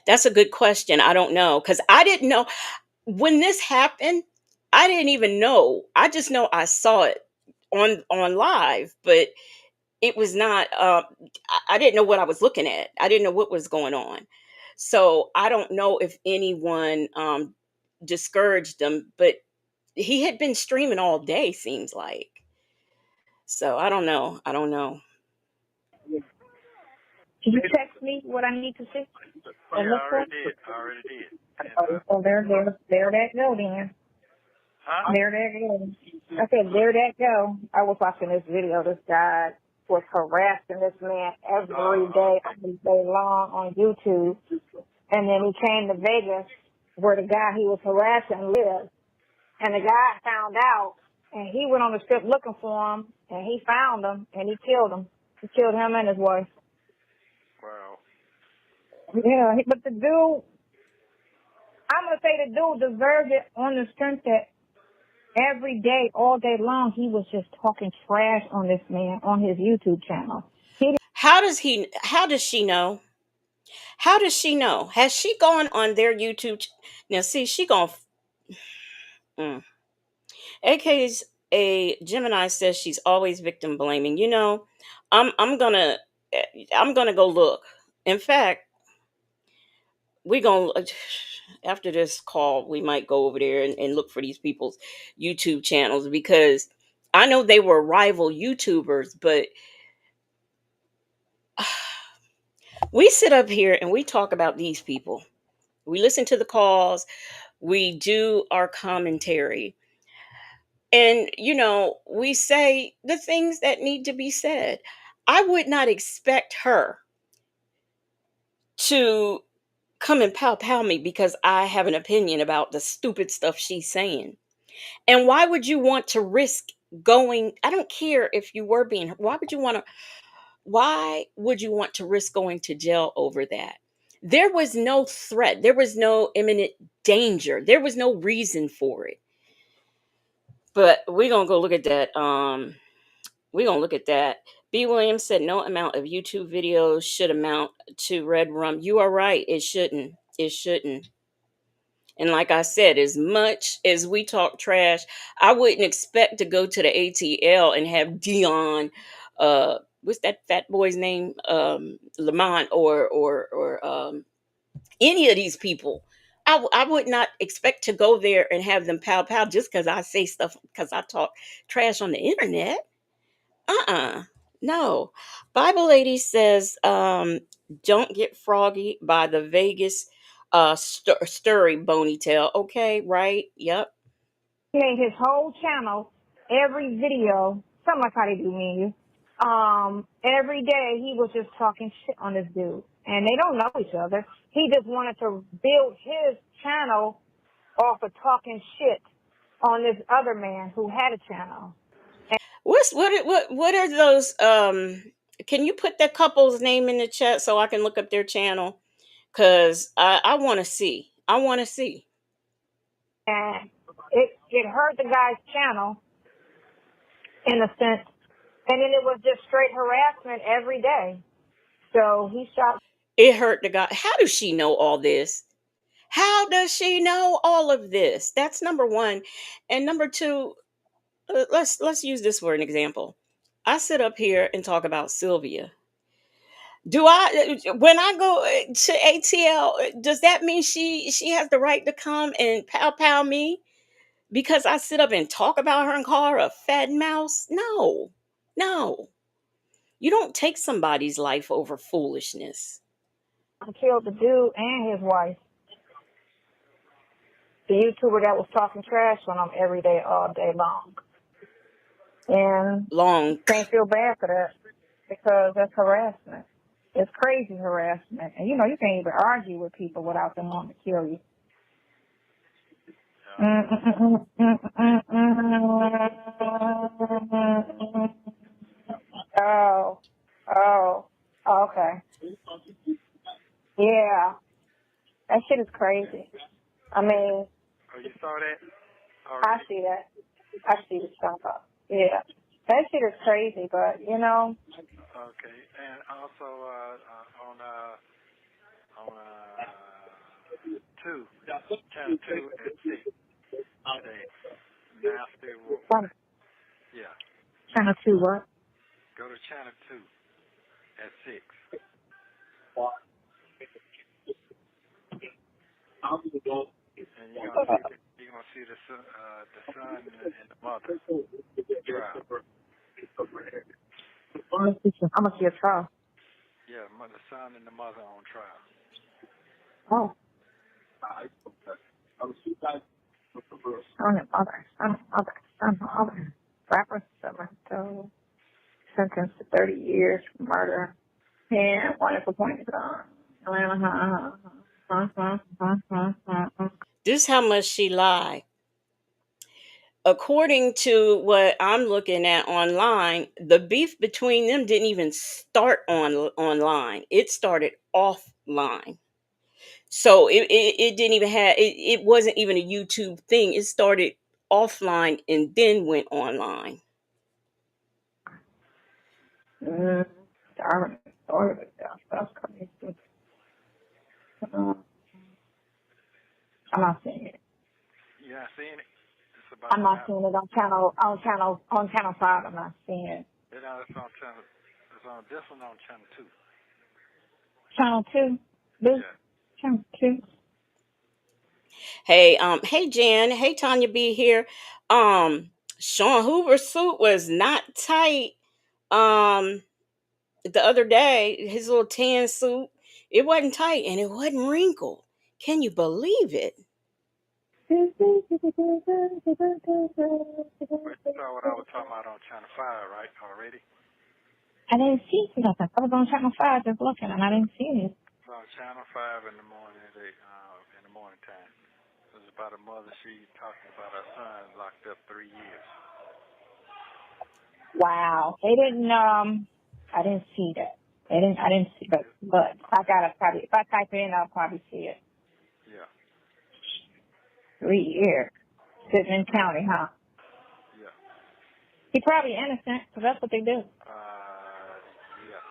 That's a good question. I don't know because I didn't know when this happened. I didn't even know. I just know I saw it on live, but it was not. I didn't know what I was looking at. I didn't know what was going on. So I don't know if anyone discouraged them, but he had been streaming all day. Seems like. So I don't know. I don't know. Can you text me what I need to see? Yeah, I already did. And, So there that go then. huh? There that go. I said, there that go. I was watching this video. This guy was harassing this man every day, all day long on YouTube. And then he came to Vegas where the guy he was harassing lived. And the guy found out, and he went on the strip looking for him, and he found him, and he killed him. He killed him and his wife. Wow. Yeah, but the dude, I'm going to say the dude deserved it on the strength that every day, all day long, he was just talking trash on this man on his YouTube channel. How does she know? How does she know? Has she gone on their YouTube? Now, see, she gone. Mm. AK's a Gemini says she's always victim blaming. I'm gonna I'm gonna go look. In fact, we're gonna after this call, we might go over there and look for these people's YouTube channels because I know they were rival YouTubers, but we sit up here and we talk about these people. We listen to the calls, we do our commentary. And, we say the things that need to be said. I would not expect her to come and pow me because I have an opinion about the stupid stuff she's saying. And why would you want to risk going? I don't care if you were being, why would you want to risk going to jail over that? There was no threat. There was no imminent danger. There was no reason for it. But we're going to go look at that. We're going to look at that. B. Williams said no amount of YouTube videos should amount to red rum. You are right. It shouldn't. It shouldn't. And like I said, as much as we talk trash, I wouldn't expect to go to the ATL and have Deon, what's that fat boy's name? Lamont or any of these people. I would not expect to go there and have them pow just because I say stuff because I talk trash on the internet. No. Bible lady says, don't get froggy by the Vegas stirry bony tail. Okay, right? Yep. He made his whole channel, every video, something like how they do me and you. Every day he was just talking shit on this dude. And they don't know each other. He just wanted to build his channel off of talking shit on this other man who had a channel. What are those can you put that couple's name in the chat so I can look up their channel? Cause I wanna see. I wanna see. And it hurt the guy's channel in a sense. And then it was just straight harassment every day. So he shot. It hurt the guy. How does she know all this? How does she know all of this? That's number one. And number two, let's use this for an example. I sit up here and talk about Sylvia. Do I when I go to ATL, does that mean she has the right to come and pow me because I sit up and talk about her and call her a fat mouse? No. No. You don't take somebody's life over foolishness. Killed the dude and his wife. The YouTuber that was talking trash on him every day, all day long. And Long. can't feel bad for that because that's harassment. It's crazy harassment. And you can't even argue with people without them wanting to kill you. Oh, okay. Yeah. That shit is crazy. I mean, Oh, you saw that? I Already? see that. I see the stuff up. Yeah. That shit is crazy, but Okay. And also on channel 2 at 6 today. Nasty. Yeah. channel 2 what? Go to channel 2 at 6. And you're gonna see the son and the mother trial. I'm gonna see a trial. Yeah, the son and the mother on trial. Oh. Son and mother. Rapper, so sentenced to 30 years for murder. And one is appointed. This is how much she lied. According to what I'm looking at online, the beef between them didn't even start online. It started offline. So it didn't even have it wasn't even a YouTube thing. It started offline and then went online. Mm, darn it. Sorry about that. That's crazy. Uh, I'm not seeing it. You not seeing it? It's about I'm to not happen. seeing it on channel 5. I'm not seeing it. You know, it's on channel. It's on this one on channel 2. Channel 2. This Yeah. channel 2. Hey Jan, hey Tanya B here. Um Sean Hoover's suit was not tight. Um the other day, his little tan suit, it wasn't tight and it wasn't wrinkled. Can you believe it? But you saw what I was talking about on channel 5, right? Already. I didn't see nothing. I was on channel 5 just looking and I didn't see it. It's on channel 5 in the morning. In the morning time. It was about a mother. She talking about her son locked up 3 years. Wow. They didn't I didn't see that. I didn't see but I gotta probably if I type it in I'll probably see it. Yeah. 3 years. Sitting in county, huh? Yeah. He probably innocent, because that's what they do. Yeah.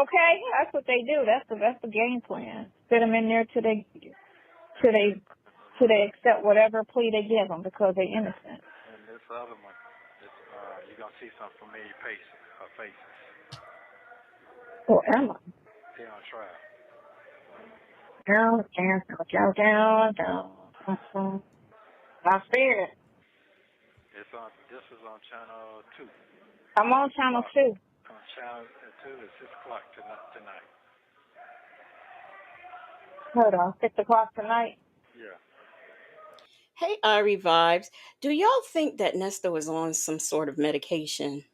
Okay, that's what they do. That's the game plan. Sit them in there till they accept whatever plea they give them because they're innocent. And this other one, you're gonna see some familiar faces. Oh, Emma. They on trial. Down, down, down, down, down. I see it. This is on channel 2. I'm on channel 2. On channel 2 at 6 o'clock tonight. Hold on, 6 o'clock tonight. Yeah. Hey Irie Vibes. Do y'all think that Nesto is on some sort of medication?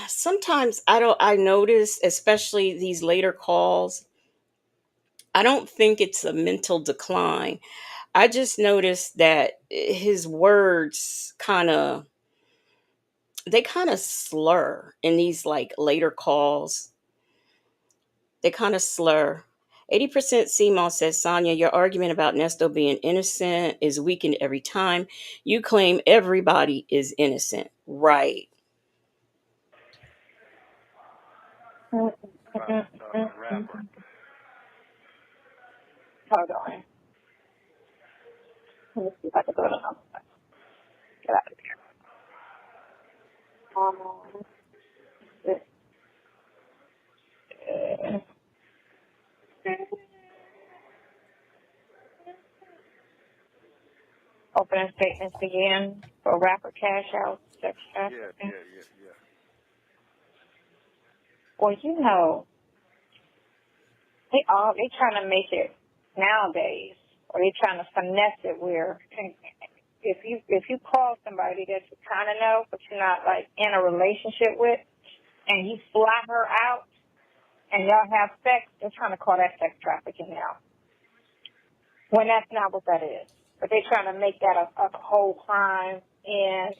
Sometimes I notice, especially these later calls, I don't think it's a mental decline. I just noticed that his words kind of slur in these like later calls. They kind of slur. 80% CMOS says, Sonya, your argument about Nesto being innocent is weakened every time. You claim everybody is innocent. Right. Hold Rapper. on. Let me see if I can do it on. Get out of here. Opening statements begin for rapper cash out, sex Yeah. trafficking. Yeah. Well, you know, they trying to make it nowadays, or they trying to finesse it where if you call somebody that you kind of know, but you're not like in a relationship with, and you fly her out, and y'all have sex, they're trying to call that sex trafficking now, when that's not what that is. But they're trying to make that a whole crime, and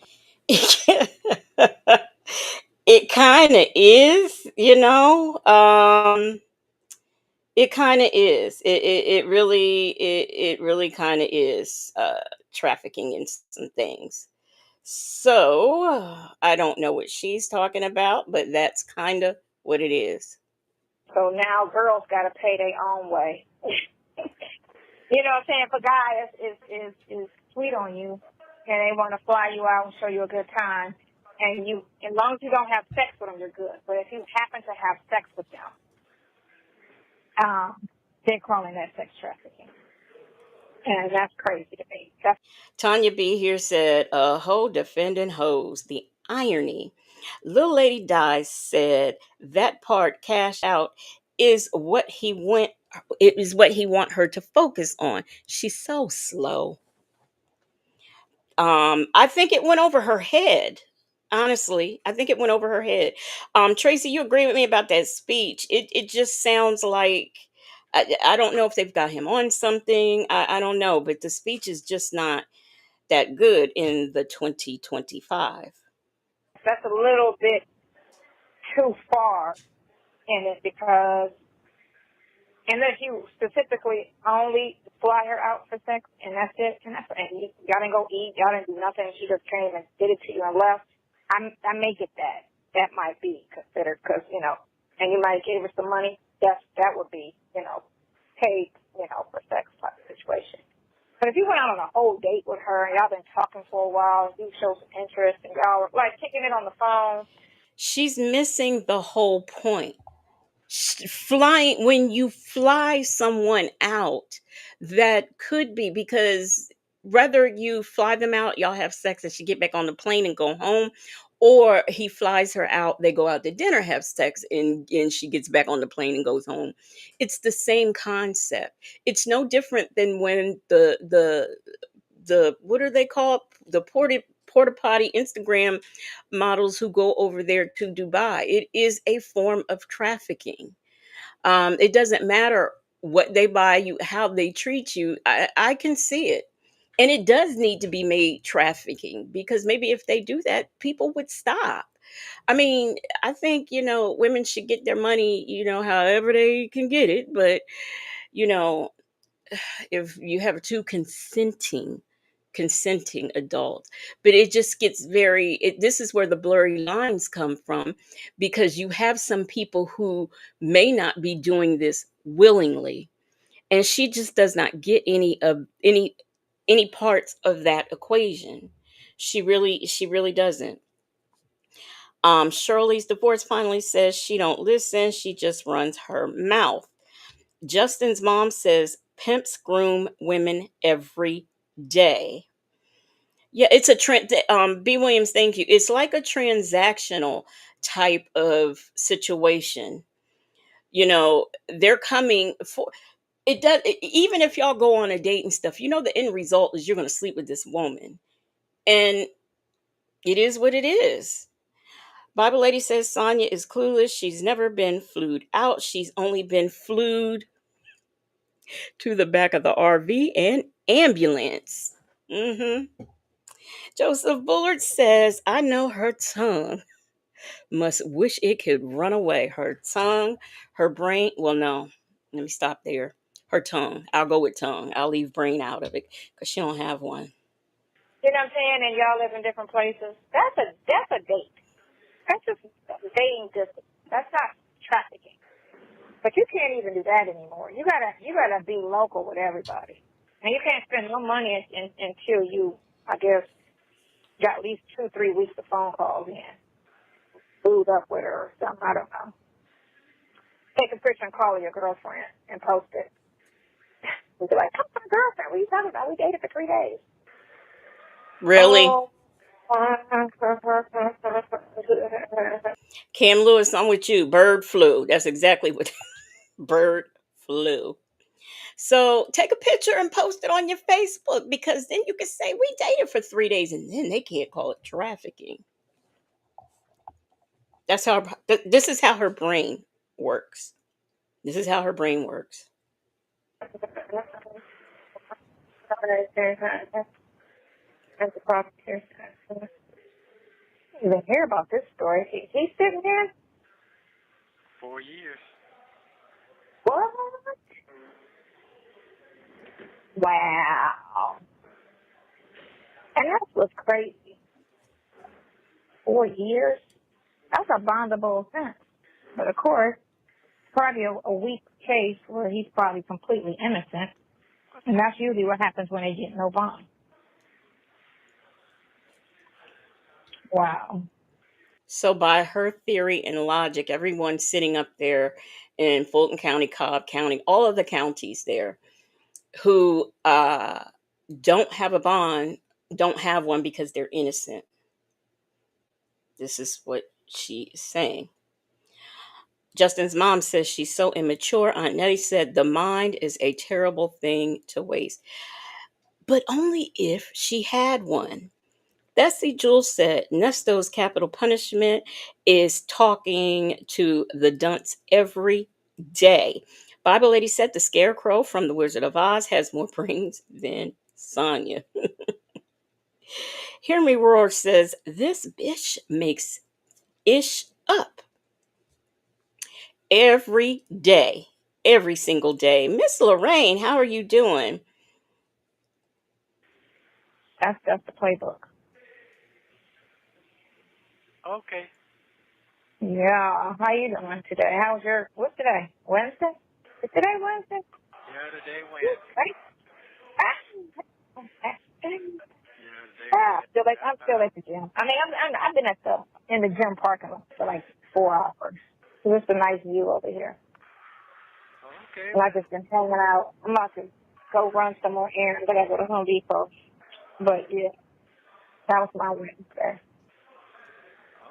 It kind of is, you know. It kind of is. It really kind of is trafficking in some things. So I don't know what she's talking about, but that's kind of what it is. so now girls got to pay their own way. You know what I'm saying? If a guy is sweet on you and they want to fly you out and show you a good time, and as long as you don't have sex with them, you're good. But if you happen to have sex with them, they're calling that sex trafficking. And that's crazy to me. Tanya B here said, "Hoe defending hoes. The irony." Little Lady Dies said that part cash out is what he went. It is what he want her to focus on. She's so slow. I think it went over her head. Honestly, I think it went over her head. Tracy, you agree with me about that speech? It just sounds like I don't know if they've got him on something. I don't know, but the speech is just not that good in the 2025. That's a little bit too far in it because unless you specifically only fly her out for sex and that's it, and y'all didn't go eat, y'all didn't do nothing, she just came and did it to you and left, I make it that might be considered because, and you might give her some money, that would be, paid, for sex type of situation. But if you went out on a whole date with her and y'all been talking for a while, you show some interest and y'all were like kicking it on the phone. She's missing the whole point. Flying, when you fly someone out, that could be because whether you fly them out, y'all have sex and she get back on the plane and go home, or he flies her out, they go out to dinner, have sex, and she gets back on the plane and goes home. It's the same concept. It's no different than when the what are they called, the porta potty Instagram models who go over there to Dubai. It is a form of trafficking. It doesn't matter what they buy you, how they treat you. I can see it. And it does need to be made trafficking because maybe if they do that, people would stop. I mean, I think, women should get their money, however they can get it. But, you know, if you have two consenting adults, but it just gets this is where the blurry lines come from, because you have some people who may not be doing this willingly, and she just does not get any parts of that equation. She really doesn't. Shirley's divorce finally says she don't listen, she just runs her mouth. Justin's mom says pimps groom women every day. Yeah, it's a trend. B. Williams, thank you. It's like a transactional type of situation. They're coming for it. Even if y'all go on a date and stuff, the end result is you're going to sleep with this woman, and it is what it is. Bible lady says Sonya is clueless. She's never been flued out. She's only been flued to the back of the RV and ambulance. Joseph Bullard says, I know her tongue must wish it could run away. Her tongue, her brain. Well, no, let me stop there. Her tongue. I'll go with tongue. I'll leave brain out of it because she don't have one. You know what I'm saying? And y'all live in different places. That's a date. That's just dating distance. That's not trafficking. But you can't even do that anymore. You gotta be local with everybody, and you can't spend no money until you, I guess, got at least 2-3 weeks of phone calls in, booed up with her or something. I don't know. Take a picture and call your girlfriend and post it. We'd be like, "Come on, girlfriend. What are you talking about? We dated for 3 days." Really? Oh. Cam Lewis, I'm with you. Bird flu. That's exactly what bird flu. So take a picture and post it on your Facebook, because then you can say we dated for 3 days, and then they can't call it trafficking. That's how. This is how her brain works. This is how her brain works. As the prosecutor said, I didn't even hear about this story. He's sitting here? 4 years. What? Wow. And that's what's crazy. 4 years? That's a bondable offense. But of course, probably a weak case where he's probably completely innocent. And that's usually what happens when they get no bond. Wow. So by her theory and logic, everyone sitting up there in Fulton County, Cobb County, all of the counties there who don't have a bond, don't have one because they're innocent. This is what she is saying. Justin's mom says she's so immature. Aunt Nettie said the mind is a terrible thing to waste. But only if she had one. Bessie Jules said Nesto's capital punishment is talking to the dunce every day. Bible lady said the scarecrow from the Wizard of Oz has more brains than Sonya. Hear Me Roar says this bitch makes ish up every day, every single day. Miss Lorraine, how are you doing? That's the playbook. Okay. Yeah. How you doing today? What's today? Wednesday? Is today Wednesday? Yeah, today Wednesday. Right? Yeah, today Wednesday. I'm still at the gym. I mean, I've been in the gym parking lot for like 4 hours. So it's a nice view over here. Okay. And I've just been hanging out. I'm about to go run some more errands. I gotta go to Home Depot. But yeah, that was my Wednesday.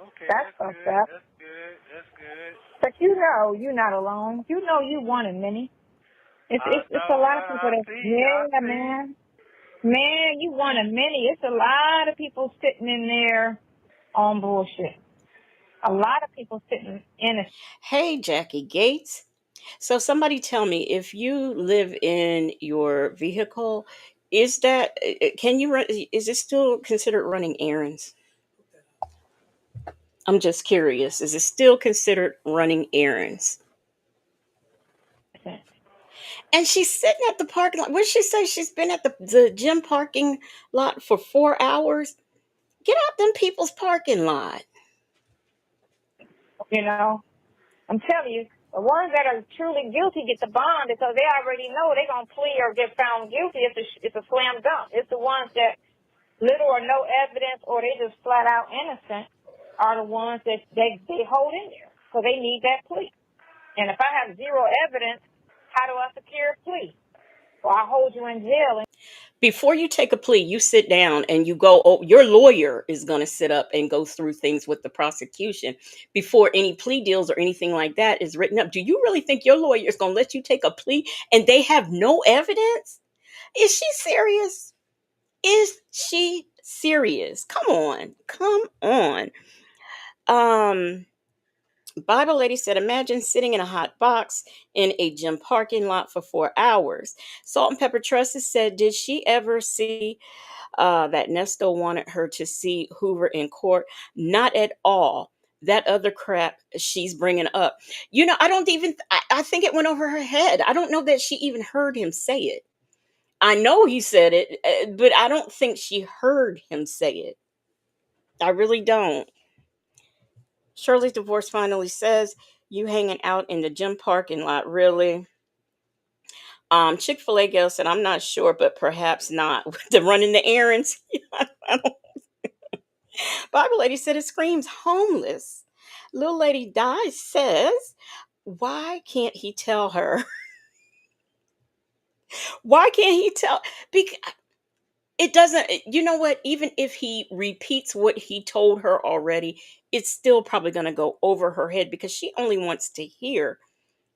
Okay, That's that's fucked good. up. That's good. That's good. But you know, you're not alone. You know, you one in many. It's I a know. lot of people I that see. I yeah, see. man, you one of many. It's a lot of people sitting in there on bullshit. A lot of people sitting in a Hey, Jackie Gates. So somebody tell me, if you live in your vehicle, is that can you run? Is it still considered running errands? I'm just curious. Is it still considered running errands? And she's sitting at the parking lot. What did she say? She's been at the gym parking lot for 4 hours. Get out them people's parking lot. you know. I'm telling you, the ones that are truly guilty get the bond because they already know they're gonna plea or get found guilty. It's a slam dunk. It's the ones that little or no evidence or they just flat out innocent are the ones that they hold in there because they need that plea. And if I have zero evidence, how do I secure a plea? Well, I hold you in jail. Before you take a plea, you sit down and you go, oh, your lawyer is going to sit up and go through things with the prosecution before any plea deals or anything like that is written up. Do you really think your lawyer is going to let you take a plea and they have no evidence? Is she serious? Is she serious? Come on. Come on. Um, Bible lady said, imagine sitting in a hot box in a gym parking lot for 4 hours. Salt and Pepper Trusses said, did she ever see that Nesto wanted her to see Hoover in court? Not at all. That other crap she's bringing up. I don't even, I think it went over her head. I don't know that she even heard him say it. I know he said it, but I don't think she heard him say it. I really don't. Shirley's divorce finally says, you hanging out in the gym parking lot, really? Chick-fil-A girl said, I'm not sure, but perhaps not. The running the errands. Bible lady said it screams homeless. Little lady Di says, why can't he tell her? Why can't he tell? Because it doesn't, you know what? Even if he repeats what he told her already, it's still probably going to go over her head because she only wants to hear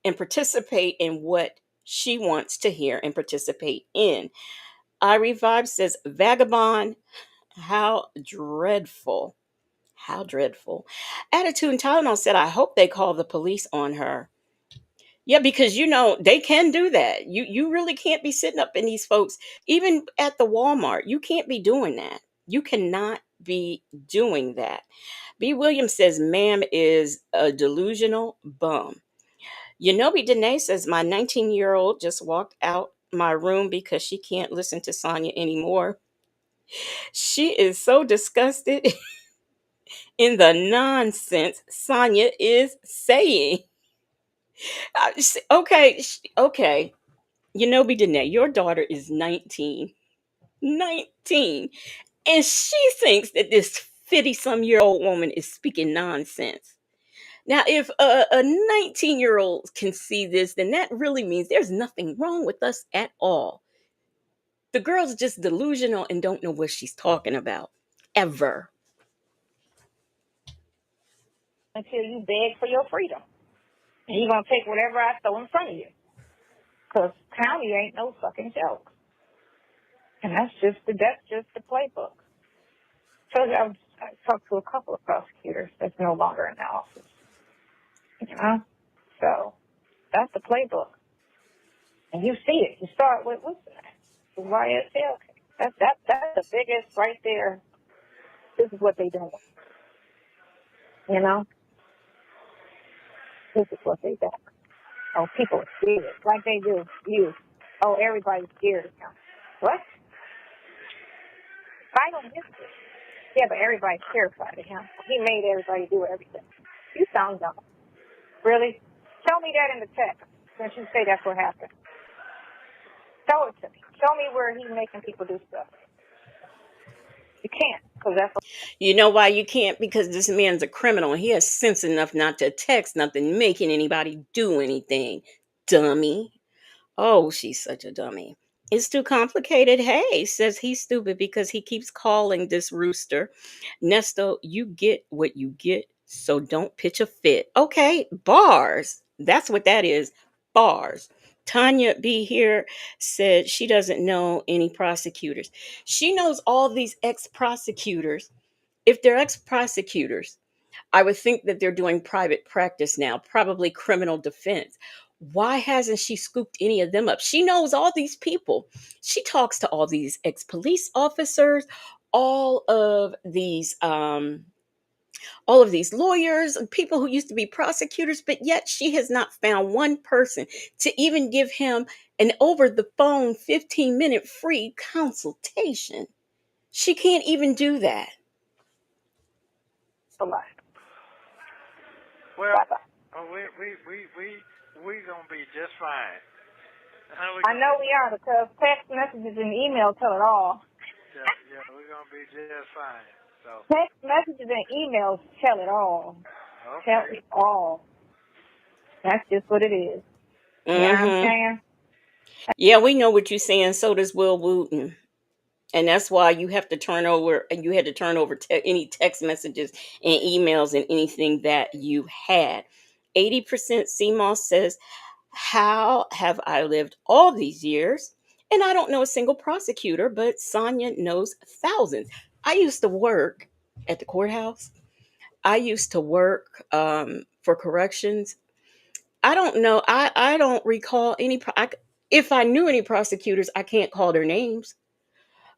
and participate in what she wants to hear and participate in. I Revive says, vagabond, how dreadful. How dreadful. Attitude and Tylenol said, I hope they call the police on her. Yeah, because they can do that. You really can't be sitting up in these folks, even at the Walmart. You can't be doing that. You cannot be doing that. B. Williams says, ma'am is a delusional bum. Yanobi Dene says, my 19-year-old just walked out my room because she can't listen to Sonya anymore. She is so disgusted in the nonsense Sonya is saying. Okay, okay. Yanobi Dene, your daughter is 19. 19. And she thinks that this 50-some-year-old woman is speaking nonsense. Now, if a 19-year-old can see this, then that really means there's nothing wrong with us at all. The girl's just delusional and don't know what she's talking about. Ever. until you beg for your freedom. And you're going to take whatever I throw in front of you. Because county ain't no fucking joke. And that's just the playbook. So I talked to a couple of prosecutors that's no longer in the office. You know? So that's the playbook. And you see it. You start with, what's that? The YSL. That's the biggest right there. This is what they doing. You know? This is what they do. Oh, people are scared. Like they do. You. Oh, everybody's scared of him. What? I don't miss it. Yeah, but everybody's terrified of him. He made everybody do everything. You sound dumb. Really? Show me that in the text. Since you say that's what happened. Show it to me. Show me where he's making people do stuff. You can't, because that's what. You know why you can't? Because this man's a criminal. He has sense enough not to text nothing, making anybody do anything. Dummy. Oh, she's such a dummy. It's too complicated. Hey, says he's stupid because he keeps calling this rooster. Nesto, you get what you get, so don't pitch a fit. Okay, bars. That's what that is. Bars. Tanya B here said she doesn't know any prosecutors. She knows all these ex prosecutors. If they're ex prosecutors, I would think that they're doing private practice now, probably criminal defense. Why hasn't she scooped any of them up? She knows all these people. She talks to all these ex-police officers, all of these all of these lawyers, people who used to be prosecutors, but yet she has not found one person to even give him an over the phone 15-minute free consultation. She can't even do that. A lot. Well, Bye-bye. we gonna be just fine. I know we are, because text messages and email tell it all. Yeah, we're gonna be just fine. So Text messages and emails tell it all. okay. Tell it all. That's just what it is. You know what I'm Mm-hmm. saying? Yeah, we know what you're saying. So does Will Wooten. And that's why you have to turn over, and you had to turn over any text messages and emails and anything that you had. 80% CMOS says, how have I lived all these years? And I don't know a single prosecutor, but Sonya knows thousands. I used to work at the courthouse. I used to work for corrections. I don't know. I don't recall any. If I knew any prosecutors, I can't call their names.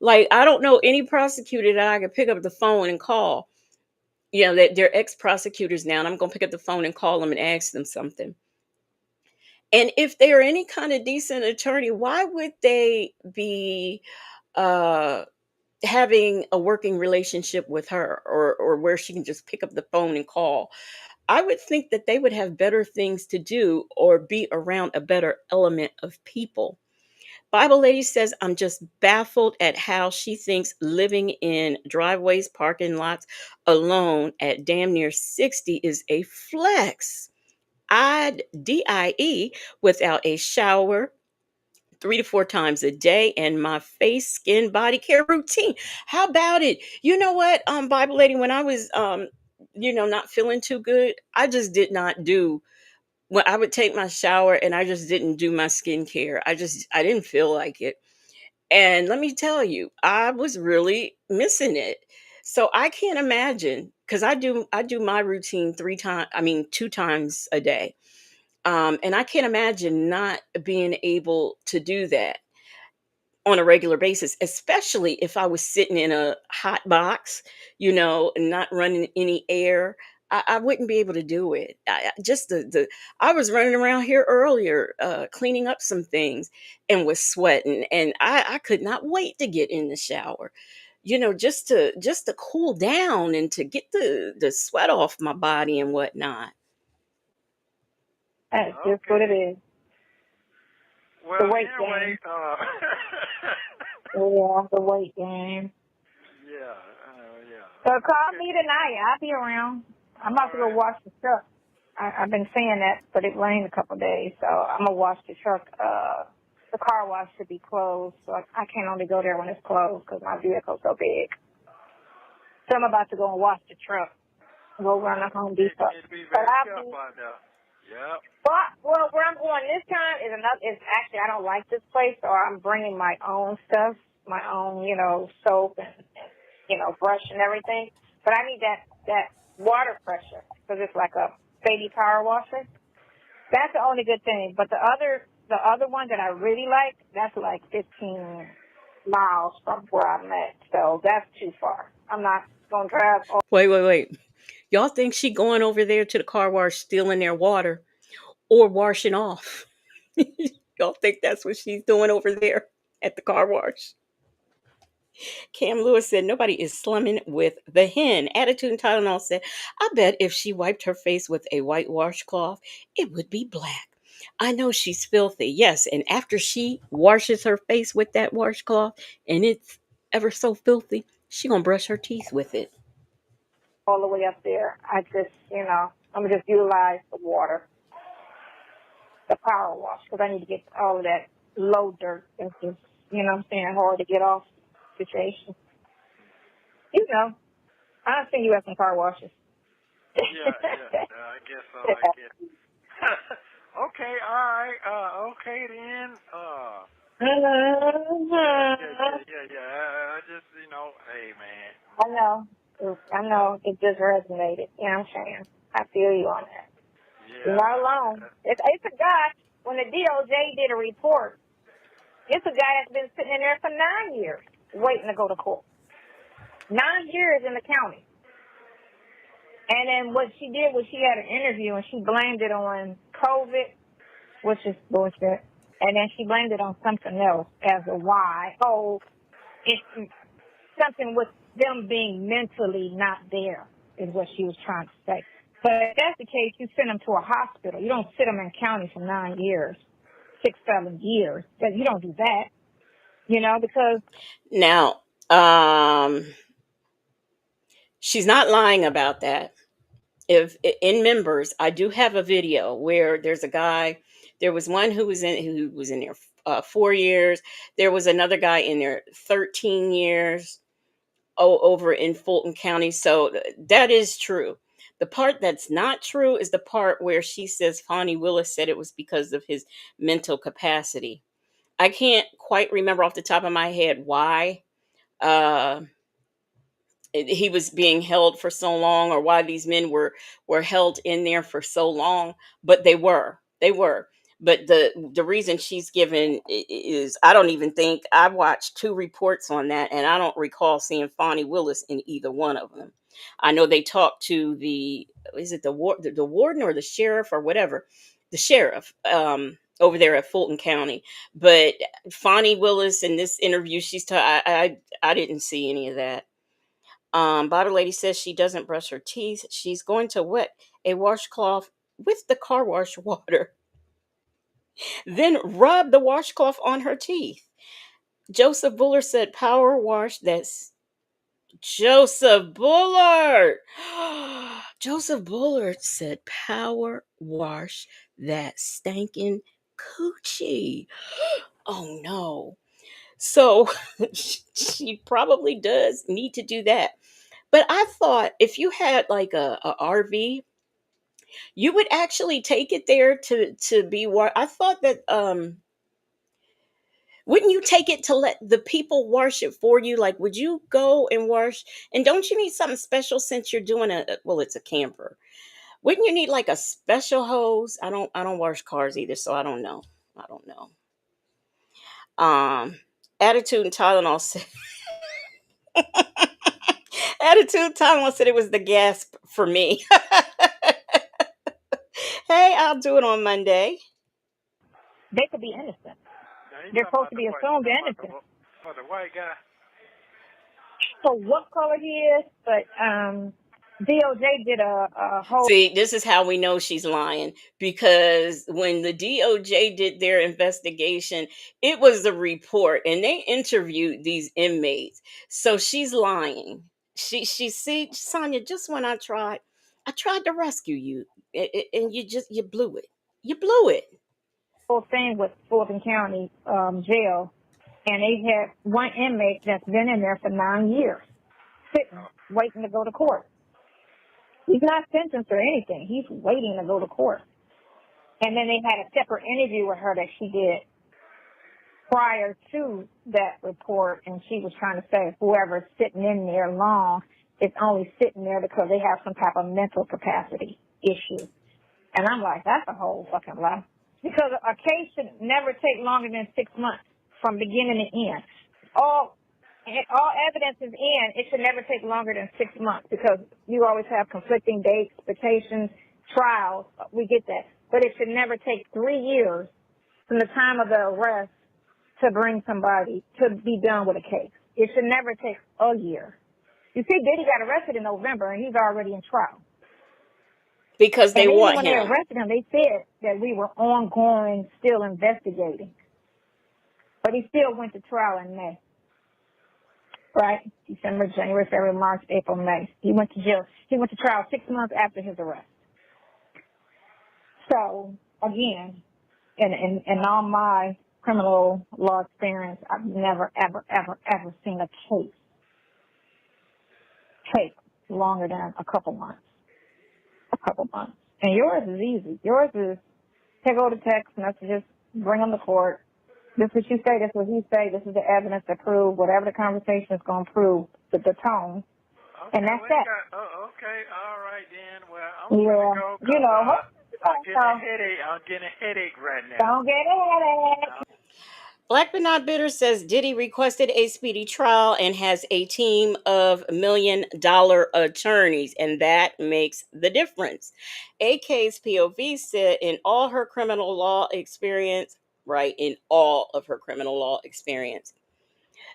Like, I don't know any prosecutor that I could pick up the phone and call. You know, that they're ex prosecutors now, and I'm going to pick up the phone and call them and ask them something. And if they are any kind of decent attorney, why would they be uh, having a working relationship with her, or where she can just pick up the phone and call? I would think that they would have better things to do or be around a better element of people. Bible Lady says, I'm just baffled at how she thinks living in driveways, parking lots alone at damn near 60 is a flex. I'd DIE without a shower 3 to 4 times a day and my face, skin, body care routine. How about it? You know what, Bible Lady, when I was not feeling too good, I just did not do, when I would take my shower and I just didn't do my skincare. I didn't feel like it. And let me tell you, I was really missing it. So I can't imagine, because I do my routine 3 times, I mean 2 times a day. And I can't imagine not being able to do that on a regular basis, especially if I was sitting in a hot box, and not running any air. I wouldn't be able to do it. Just I was running around here earlier, cleaning up some things, and was sweating, and I could not wait to get in the shower, just to cool down and to get the sweat off my body and whatnot. That's just what it is. Well, The weight anyway, gain. Yeah, the weight gain. yeah. So call me tonight. I'll be around. I'm about to go wash the truck. I've been saying that, but it rained a couple of days, so I'm going to wash the truck. The car wash should be closed, so I can only go there when it's closed because my vehicle's so big. So I'm about to go and wash the truck. Go run to Home Depot. But I'll be... Yep. Well, where I'm going this time is actually, I don't like this place, so I'm bringing my own stuff, my own, soap and brush and everything. But I need that water pressure because it's like a baby power washer. That's the only good thing. But the the other one that I really like, that's like 15 miles from where I'm at. So that's too far. I'm not going to drive all Wait. Y'all think she going over there to the car wash stealing their water or washing off? Y'all think that's what she's doing over there at the car wash? Cam Lewis said nobody is slumming with the hen. Attitude and Tylenol said, I bet if she wiped her face with a white washcloth, it would be black. I know she's filthy, yes, and after she washes her face with that washcloth and it's ever so filthy, she gonna brush her teeth with it. the way up there. I just, I'm going to just utilize the water, the power wash, because I need to get all of that low dirt. It's just, what I'm saying, hard to get off situation. I've seen you at some car washes. Yeah, I guess so. I guess. Okay, all right. Okay then. Yeah. I just, hey man. I know. It just resonated. You know what I'm saying? I feel you on that. Yeah. You're not alone. It's a guy. When the DOJ did a report, it's a guy that's been sitting in there for 9 years waiting to go to court. 9 years in the county. And then what she did was she had an interview and she blamed it on COVID, which is bullshit. And then she blamed it on something else as a why. Oh, it's something with them being mentally not there is what she was trying to say. But if that's the case, you send them to a hospital. You don't sit them in county for 9 years, 6, 7 years. But you don't do that, because Now, she's not lying about that. If in members, I do have a video where there's a guy. There was one who was in there 4 years. There was another guy in there 13 years. Over in Fulton County. So that is true. The part that's not true is the part where she says Fonnie Willis said it was because of his mental capacity. I can't quite remember off the top of my head why. Uh, he was being held for so long or why these men were held in there for so long, but they were but the reason she's given is I don't even think I watched 2 reports on that, and I don't recall seeing Fonnie Willis in either one of them. I know they talked to the is it the warden or the sheriff or whatever, the sheriff over there at Fulton County, but Fonnie Willis in this interview I didn't see any of that. Bobby Lady says she doesn't brush her teeth. She's going to wet a washcloth with the car wash water, then rub the washcloth on her teeth. Joseph Bullard said, "Power wash." That's Joseph Bullard. Joseph Bullard said, "Power wash that stinking coochie." Oh no. So she probably does need to do that. But I thought if you had like a RV, you would actually take it there to be I thought that wouldn't you take it to let the people wash it for you? Like, would you go and wash? And don't you need something special since you're doing well, it's a camper. Wouldn't you need like a special hose? I don't wash cars either, so I don't know. I don't know. Um Attitude and Tylenol said Attitude Tylenol said it was the gasp for me. Hey, I'll do it on Monday. they could be innocent. Now, you They're talking supposed about to the be white, assumed talking innocent. about the white guy? So what color he is, but DOJ did a whole See, this is how we know she's lying because when the DOJ did their investigation, it was a report and they interviewed these inmates. So she's lying. She see Sonya, just when I tried to rescue you and you blew it. You blew it. whole thing with Fulton County jail, and they had one inmate that's been in there for 9 years, sitting, waiting to go to court. He's not sentenced or anything. He's waiting to go to court. And then they had a separate interview with her that she did prior to that report, and she was trying to say whoever's sitting in there long is only sitting there because they have some type of mental capacity issue. And I'm like, that's a whole fucking lie. because a case should never take longer than 6 months from beginning to end. All evidence is in. It should never take longer than 6 months because you always have conflicting dates, expectations, trials. We get that. But it should never take 3 years from the time of the arrest to bring somebody to be done with a case. It should never take a year. You see, Diddy got arrested in November, and he's already in trial. Because they And even want when they him. arrested him, they said that we were ongoing, still investigating. But he still went to trial in May. Right? December, January, February, March, April, May. He went to jail. He went to trial 6 months after his arrest. So, again, in all my criminal law experience, I've never, ever, ever, ever seen a case take longer than a couple months. A couple months. And yours is easy. Yours is take over the text messages, bring them to court. This is what you say, this is what he say, this is the evidence to prove whatever the conversation is going to prove, the tone. Okay, And that's that. Okay, all right then. Well, I'm Yeah. gonna go. You know, I'm getting a headache. I'm getting a headache right now. don't get a headache. Black but not bitter says Diddy requested a speedy trial and has a team of $1 million attorneys, and that makes the difference. AK's POV said in all her criminal law experience, right, in all of her criminal law experience.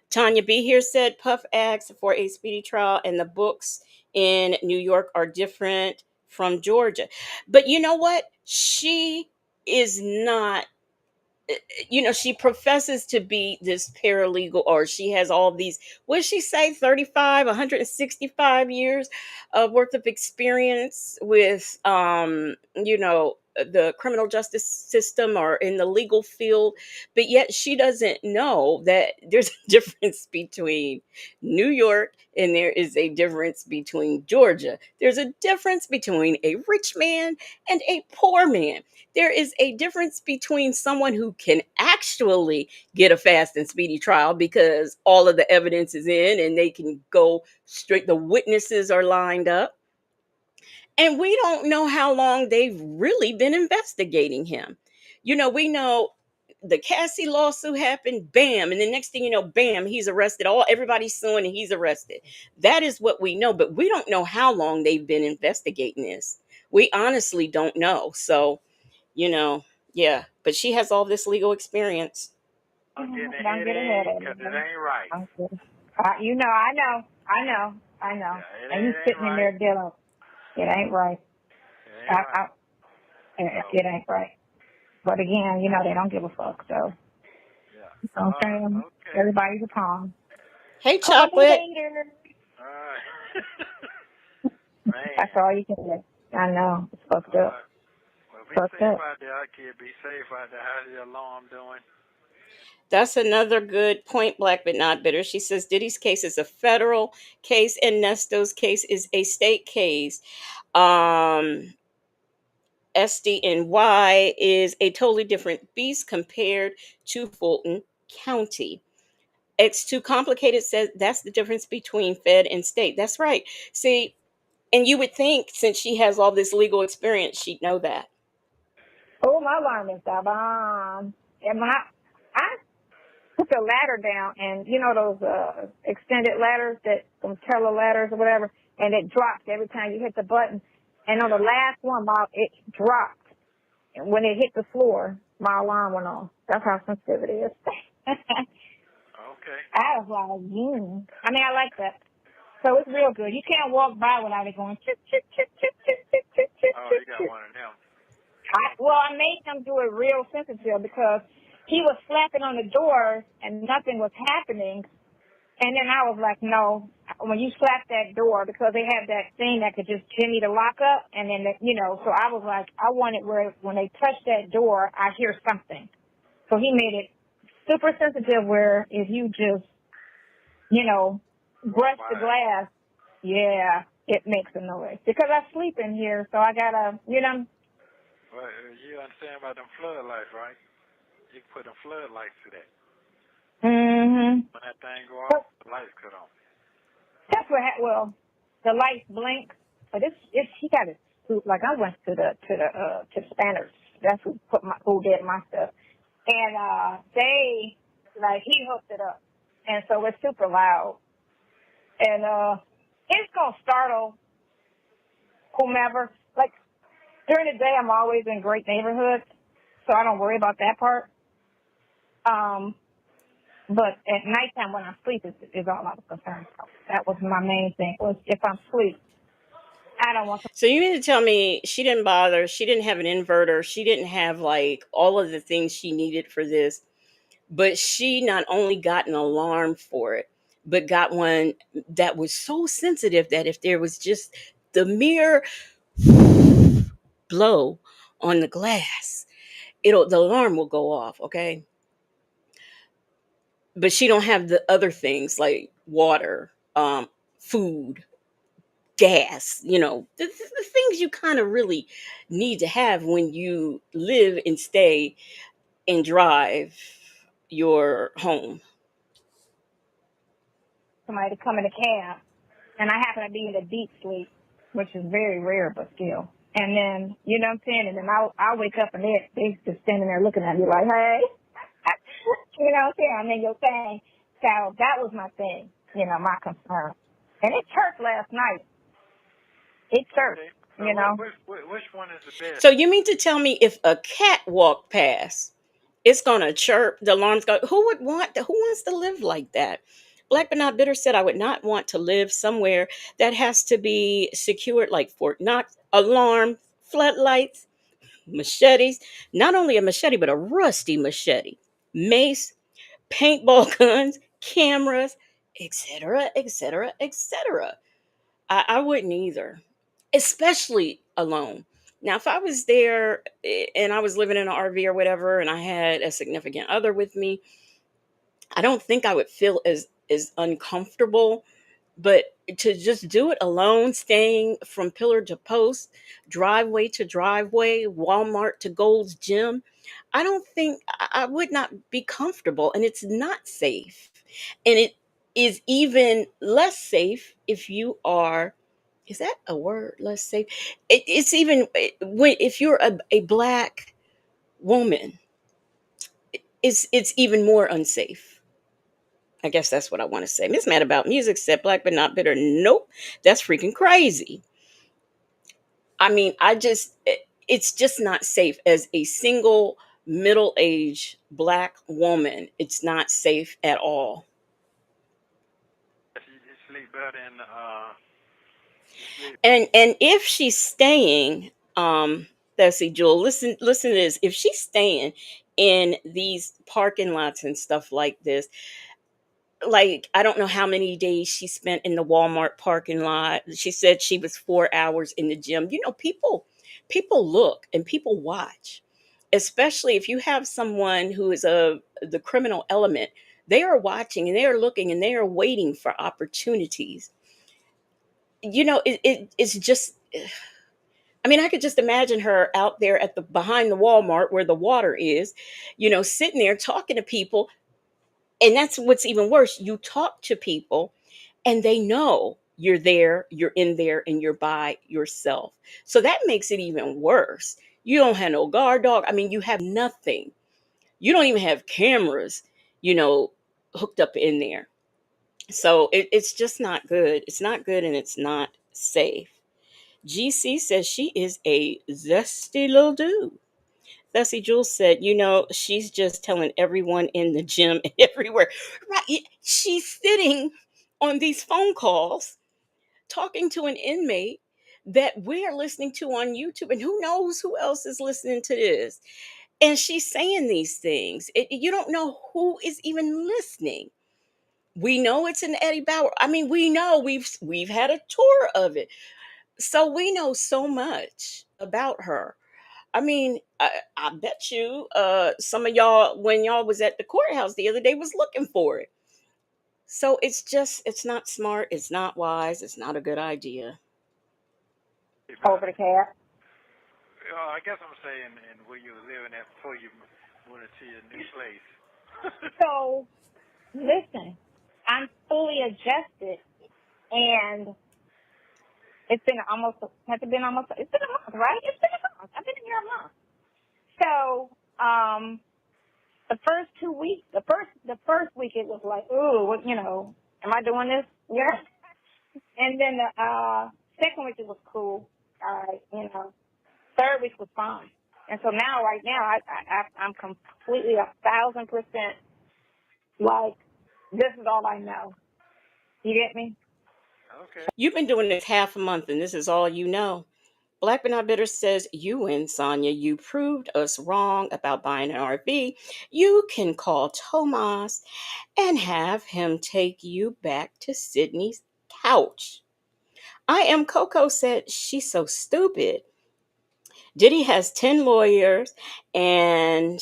Tanya B here said Puff asked for a speedy trial, and the books in New York are different from Georgia. But you know what? She is not, she professes to be this paralegal, or she has all these, what did she say, 35, 165 years worth of experience with, the criminal justice system or in the legal field. But yet she doesn't know that there's a difference between New York and there is a difference between Georgia. There's a difference between a rich man and a poor man. There is a difference between someone who can actually get a fast and speedy trial because all of the evidence is in and they can go straight, the witnesses are lined up. And we don't know how long they've really been investigating him. We know the Cassie lawsuit happened, bam, and the next thing you know, bam, he's arrested. Everybody's suing and he's arrested. That is what we know, but we don't know how long they've been investigating this. We honestly don't know. So, yeah, but she has all this legal experience. I'm getting a Don't get a headache headache. because it ain't right. I know. Yeah, And you sitting in there dealing. It ain't right. It ain't right. But again, they don't give a fuck. So, Yeah. saying? Okay. Everybody's a pawn. Hey, Chocolate. All right. Man. That's all you can do. I know. It's fucked up. Well, be safe out there, kid. Be safe out there. How's your alarm doing? That's another good point, Black but not bitter. She says Diddy's case is a federal case and Nesto's case is a state case. SDNY is a totally different beast compared to Fulton County. It's too complicated, says that's the difference between Fed and state. That's right. See, and you would think since she has all this legal experience, she'd know that. Oh, my alarm is up. And I put the ladder down, and those extended ladders, that some Teller ladders or whatever, and it drops every time you hit the button. And on the last one, it dropped. And when it hit the floor, my alarm went off. That's how sensitive it is. Okay. I was like, I like that. So it's real good. You can't walk by without it going chip, chip, chip, chip, chip, chip, chip, chip. Oh, you got one of them. I made him do it real sensitive because he was slapping on the door and nothing was happening. And then I was like, no, when you slap that door, because they have that thing that could just jimmy the lock up, and then, so I was like, I want it where when they touch that door, I hear something. So he made it super sensitive where if you just, brush the glass, yeah, it makes a noise. Because I sleep in here, so I gotta, Well, you understand about them floodlights, right? You can put them floodlights to that. Mm-hmm. When that thing go off, the lights cut on. That's what the lights blink, but he got it. Like I went to the That's who did my stuff. And he hooked it up. And so it's super loud. And it's going to startle whomever. Like, during the day, I'm always in great neighborhoods, so I don't worry about that part. But at nighttime when I sleep is all I was concerned about. That was my main thing, was if I'm asleep, I don't want to. So you mean to tell me she didn't bother, she didn't have an inverter, she didn't have like all of the things she needed for this, but she not only got an alarm for it, but got one that was so sensitive that if there was just the mere blow on the glass, the alarm will go off, okay? But she don't have the other things like water, food, gas, the things you kind of really need to have when you live and stay and drive your home. Somebody to come in a cab, and I happen to be in a deep sleep, which is very rare, but still. And then, you know what I'm saying? And then I'll wake up and they just standing there looking at me like, hey. You know what I'm saying? I'm in your thing. So that was my thing, my concern. And it church last night. It church, Okay. So which one is the best? So you mean to tell me if a cat walked past, it's gonna chirp, the alarm's going? Who wants to live like that? Black but not bitter said, I would not want to live somewhere that has to be secured like Fort Knox, alarm, floodlights, machetes, not only a machete, but a rusty machete, mace, paintball guns, cameras, etc., etc., etc. I wouldn't either, especially alone. Now, if I was there and I was living in an RV or whatever, and I had a significant other with me, I don't think I would feel as uncomfortable. But to just do it alone, staying from pillar to post, driveway to driveway, Walmart to Gold's Gym, I don't think I would not be comfortable, and it's not safe. And it is even less safe if you are, is that a word, less safe? It's even if you're a black woman, it's even more unsafe. I guess that's what I want to say. Miss Mad About Music said black but not bitter. Nope, that's freaking crazy. I mean, it's just not safe as a single middle-aged black woman. It's not safe at all. You sleep better in you sleep. And if she's staying, let's see, Jewel, listen to this. If she's staying in these parking lots and stuff like this, like I don't know how many days she spent in the Walmart parking lot. She said she was 4 hours in the gym. People look and people watch, especially if you have someone who is the criminal element. They are watching and they are looking and they are waiting for opportunities. It's just. I mean, I could just imagine her out there at the behind the Walmart where the water is, sitting there talking to people. And that's what's even worse. You talk to people and they know you're there, you're in there, and you're by yourself. So that makes it even worse. You don't have no guard dog. I mean, you have nothing. You don't even have cameras, you know, hooked up in there. So it's just not good. It's not good and it's not safe. GC says she is a zesty little dude. Thessy Jules said, she's just telling everyone in the gym and everywhere. Right. She's sitting on these phone calls talking to an inmate that we're listening to on YouTube, and who knows who else is listening to this. And she's saying these things. You don't know who is even listening. We know it's an Eddie Bauer. I mean, we know we've had a tour of it. So we know so much about her. I mean, I bet you some of y'all, when y'all was at the courthouse the other day, was looking for it. So it's not smart. It's not wise. It's not a good idea. Over the cat. I guess I'm saying, and where you were living at before you moved to your new place. So, listen, I'm fully adjusted, and it's been almost, has it been almost, it's been a month, right? It's been a month. I've been here a month. So, the first 2 weeks, the first week it was like, ooh, what, am I doing this? Yeah. And then the second week it was cool. All right. Third week was fine. And so right now, I'm completely 1,000% like, this is all I know. You get me? Okay. You've been doing this half a month and this is all you know. Black but Not Bitter says, you win, Sonya. You proved us wrong about buying an RV. You can call Tomas and have him take you back to Sydney's couch. I am Coco said, she's so stupid. Diddy has 10 lawyers and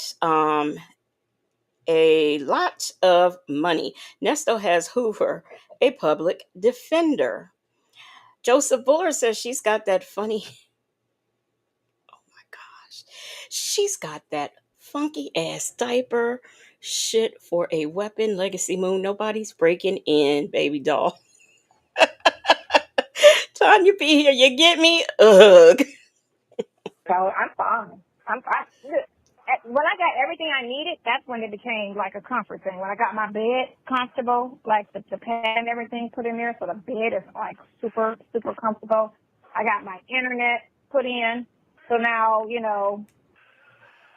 a lot of money. Nesto has Hoover, a public defender. Joseph Buller says she's got that funny, oh my gosh, she's got that funky ass diaper shit for a weapon. Legacy Moon, nobody's breaking in, baby doll. Tanya be here, you get me? Ugh. So I'm fine. Look, when I got everything I needed, that's when it became like a comfort thing. When I got my bed comfortable, like the pad and everything put in there, so the bed is like super, super comfortable. I got my internet put in. So now,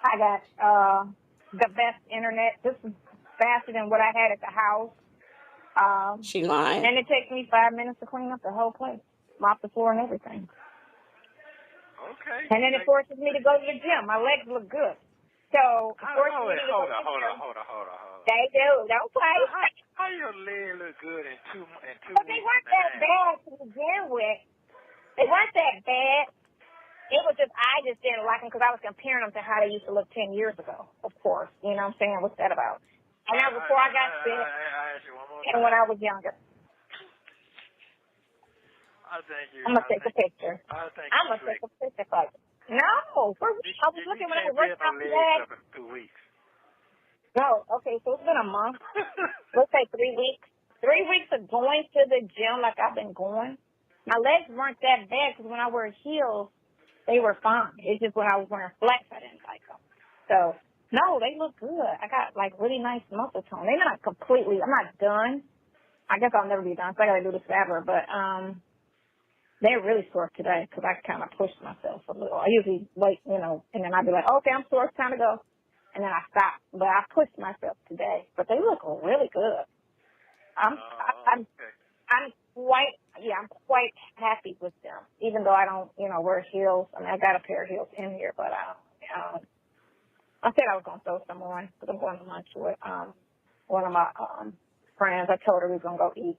I got the best internet. This is faster than what I had at the house. She lying. And it takes me 5 minutes to clean up the whole place, mop the floor and everything. Okay. And then it forces me to go to the gym. My legs look good. So it forces me to go to the gym. Hold on. They do. Don't play. How your leg look good in two But they weeks weren't and a that half? bad to begin with. They weren't that bad. It was just, I just didn't like them because I was comparing them to how they used to look 10 years ago, of course. You know what I'm saying? What's that about? And that was before I got sick I ask you one more and time. when I was younger. I think you. I'm going to take a picture. I think I'm going to take a picture for you. No. I was looking when I was working out today. Up in 2 weeks. No. Okay, so it's been a month. Let's say 3 weeks. 3 weeks of going to the gym like I've been going. My legs weren't that bad because when I wear heels, they were fine. It's just when I was wearing flats, I didn't like them. So, no, they look good. I got, like, really nice muscle tone. They're not completely, I'm not done. I guess I'll never be done, so I got to do this forever. But they're really sore today because I kind of pushed myself a little. I usually wait, and then I'd be like, okay, I'm sore, it's time to go. And then I stop. But I pushed myself today. But they look really good. I'm quite happy with them, even though I don't, wear heels. I mean, I got a pair of heels in here, but I said I was going to throw some on because I'm going to lunch with one of my friends. I told her we was going to go eat.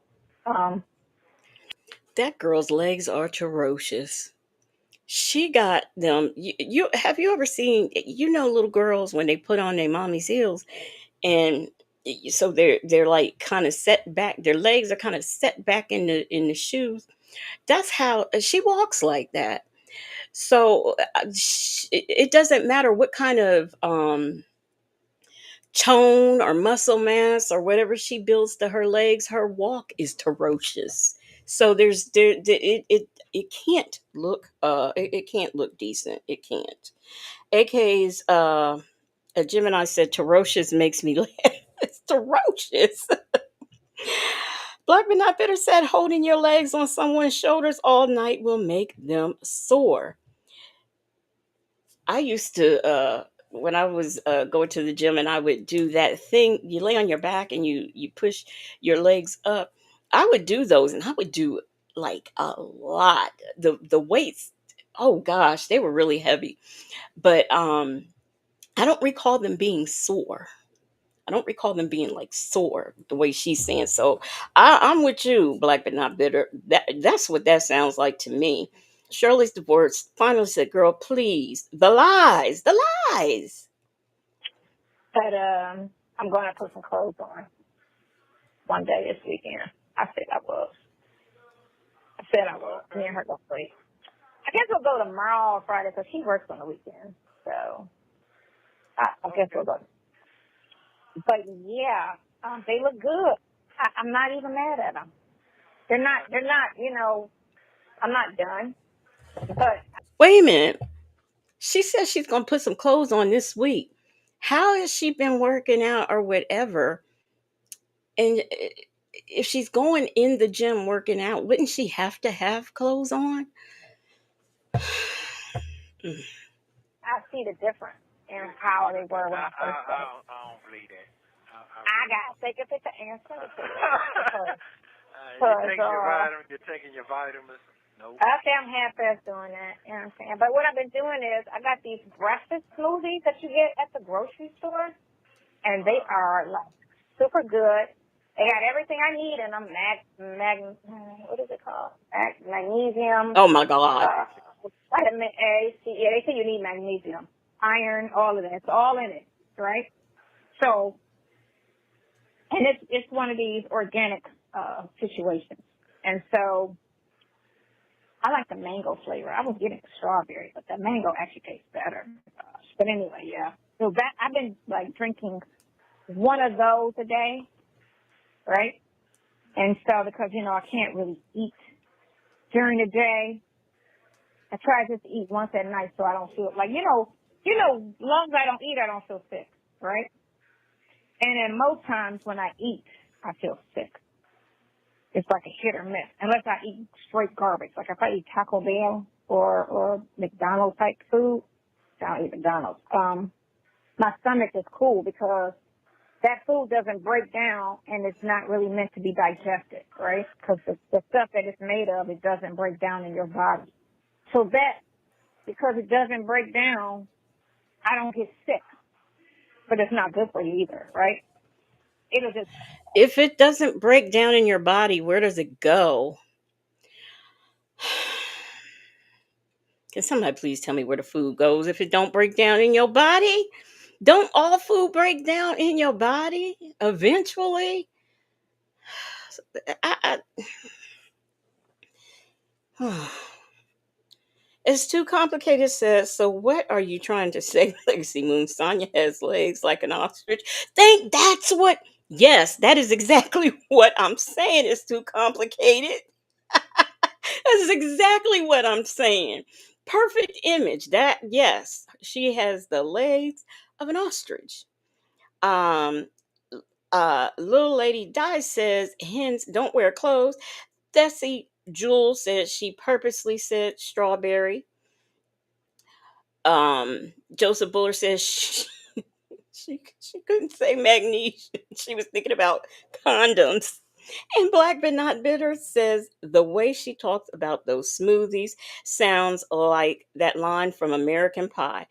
That girl's legs are atrocious. She got them. You have you ever seen, little girls when they put on their mommy's heels and so they're like kind of set back. Their legs are kind of set back in the shoes. That's how she walks like that. So it doesn't matter what kind of tone or muscle mass or whatever she builds to her legs. Her walk is ferocious. So it can't look it can't look decent. It can't. AK's a Gemini said ferocious makes me laugh. It's ferocious. Black but Not Bitter said holding your legs on someone's shoulders all night will make them sore. I used to when I was going to the gym and I would do that thing, you lay on your back and you push your legs up. I would do those and I would do like a lot. The weights, oh gosh, they were really heavy. But I don't recall them being sore. I don't recall them being like sore the way she's saying. So I'm with you, Black but Not Bitter. That's what that sounds like to me. Shirley's divorce finally said, "Girl, please, the lies, the lies." But I'm going to put some clothes on one day this weekend. I said I was. Me and her go sleep. I guess we'll go tomorrow or Friday because he works on the weekend. So I guess we'll go. But yeah, they look good. I'm not even mad at them. They're not, I'm not done. But Wait a minute. She says she's going to put some clothes on this week. How has she been working out or whatever? And if she's going in the gym working out, wouldn't she have to have clothes on? I see the difference in how they were when I I, first started. I don't believe that. I I really got to take a picture and send it to you. You're taking your vitamins. Nope. Okay, I'm half-assed doing that. You know what I'm saying? But what I've been doing is I got these breakfast smoothies that you get at the grocery store, and they are like super good. They got everything I need in them. What is it called? Magnesium. Oh my God. Vitamin A, C. Yeah, they say you need magnesium, iron, all of that. It's all in it, right? So, and it's one of these organic situations, and so I like the mango flavor. I was getting strawberry, but the mango actually tastes better. But anyway, yeah. So that I've been like drinking one of those a day, right? And so because I can't really eat during the day, I try just to eat once at night so I don't feel like as long as I don't eat, I don't feel sick, right? And then most times when I eat, I feel sick. It's like a hit or miss, unless I eat straight garbage. Like if I eat Taco Bell or McDonald's type food, I don't eat McDonald's. My stomach is cool because that food doesn't break down and it's not really meant to be digested, right? Because the stuff that it's made of, it doesn't break down in your body. So because it doesn't break down, I don't get sick. But it's not good for you either, right? It'll just... If it doesn't break down in your body, where does it go? Can somebody please tell me where the food goes if it don't break down in your body? Don't all food break down in your body eventually? It's too complicated, says. So what are you trying to say, Legacy Moon? Sonya has legs like an ostrich. Yes, that is exactly what I'm saying. It's too complicated. That is exactly what I'm saying. Perfect image. That, yes, she has the legs of an ostrich. Um, Little Lady Di says hens don't wear clothes. Desi Jules says she purposely said strawberry. Joseph Buller says she couldn't say magnesium. She was thinking about condoms. And Black but Not Bitter says the way she talks about those smoothies sounds like that line from American Pie.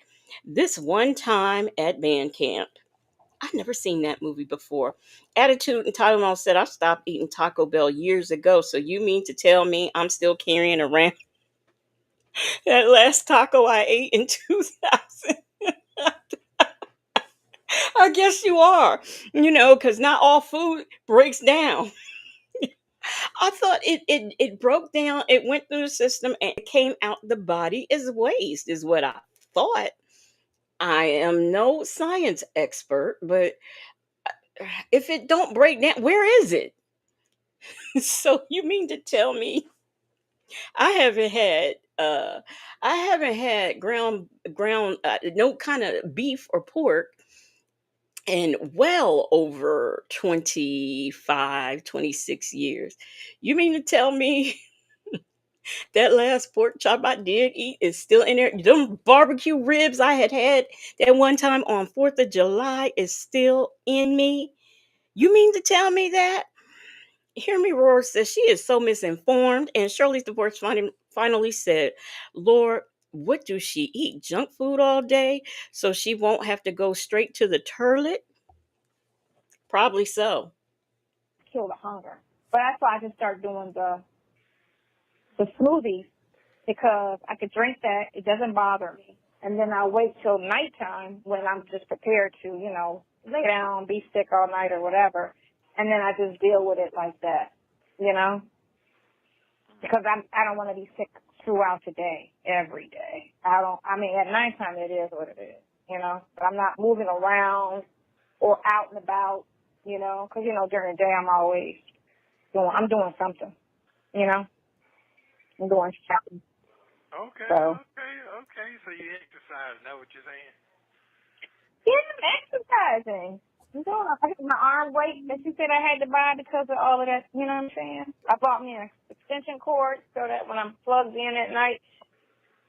This one time at band camp. I've never seen that movie before. Attitude and Tylenol said I stopped eating Taco Bell years ago. So you mean to tell me I'm still carrying around that last taco I ate in 2000? I guess you are, because not all food breaks down. I thought it broke down, it went through the system, and it came out the body as waste, is what I thought. I am no science expert, but if it don't break down, where is it? So you mean to tell me I haven't had ground no kind of beef or pork in well over 25, 26 years. You mean to tell me that last pork chop I did eat is still in there? Them barbecue ribs I had that one time on 4th of July is still in me? You mean to tell me that? Hear Me Roar says she is so misinformed. And Shirley's divorce finally said, Lord, what do she eat? Junk food all day so she won't have to go straight to the toilet? Probably so. kill the hunger. But that's why I just started doing the smoothies because I could drink that. It doesn't bother me. And then I'll wait till nighttime when I'm just prepared to, lay down, be sick all night or whatever. And then I just deal with it like that, because I don't want to be sick throughout the day, every day. At nighttime it is what it is, but I'm not moving around or out and about, because, during the day I'm doing something, I'm doing something. Okay, So. Okay, so you exercise. Know what you're saying? Yeah, I'm exercising. I'm doing. I got my arm weight that you said I had to buy because of all of that. You know what I'm saying? I bought me an extension cord so that when I'm plugged in at night,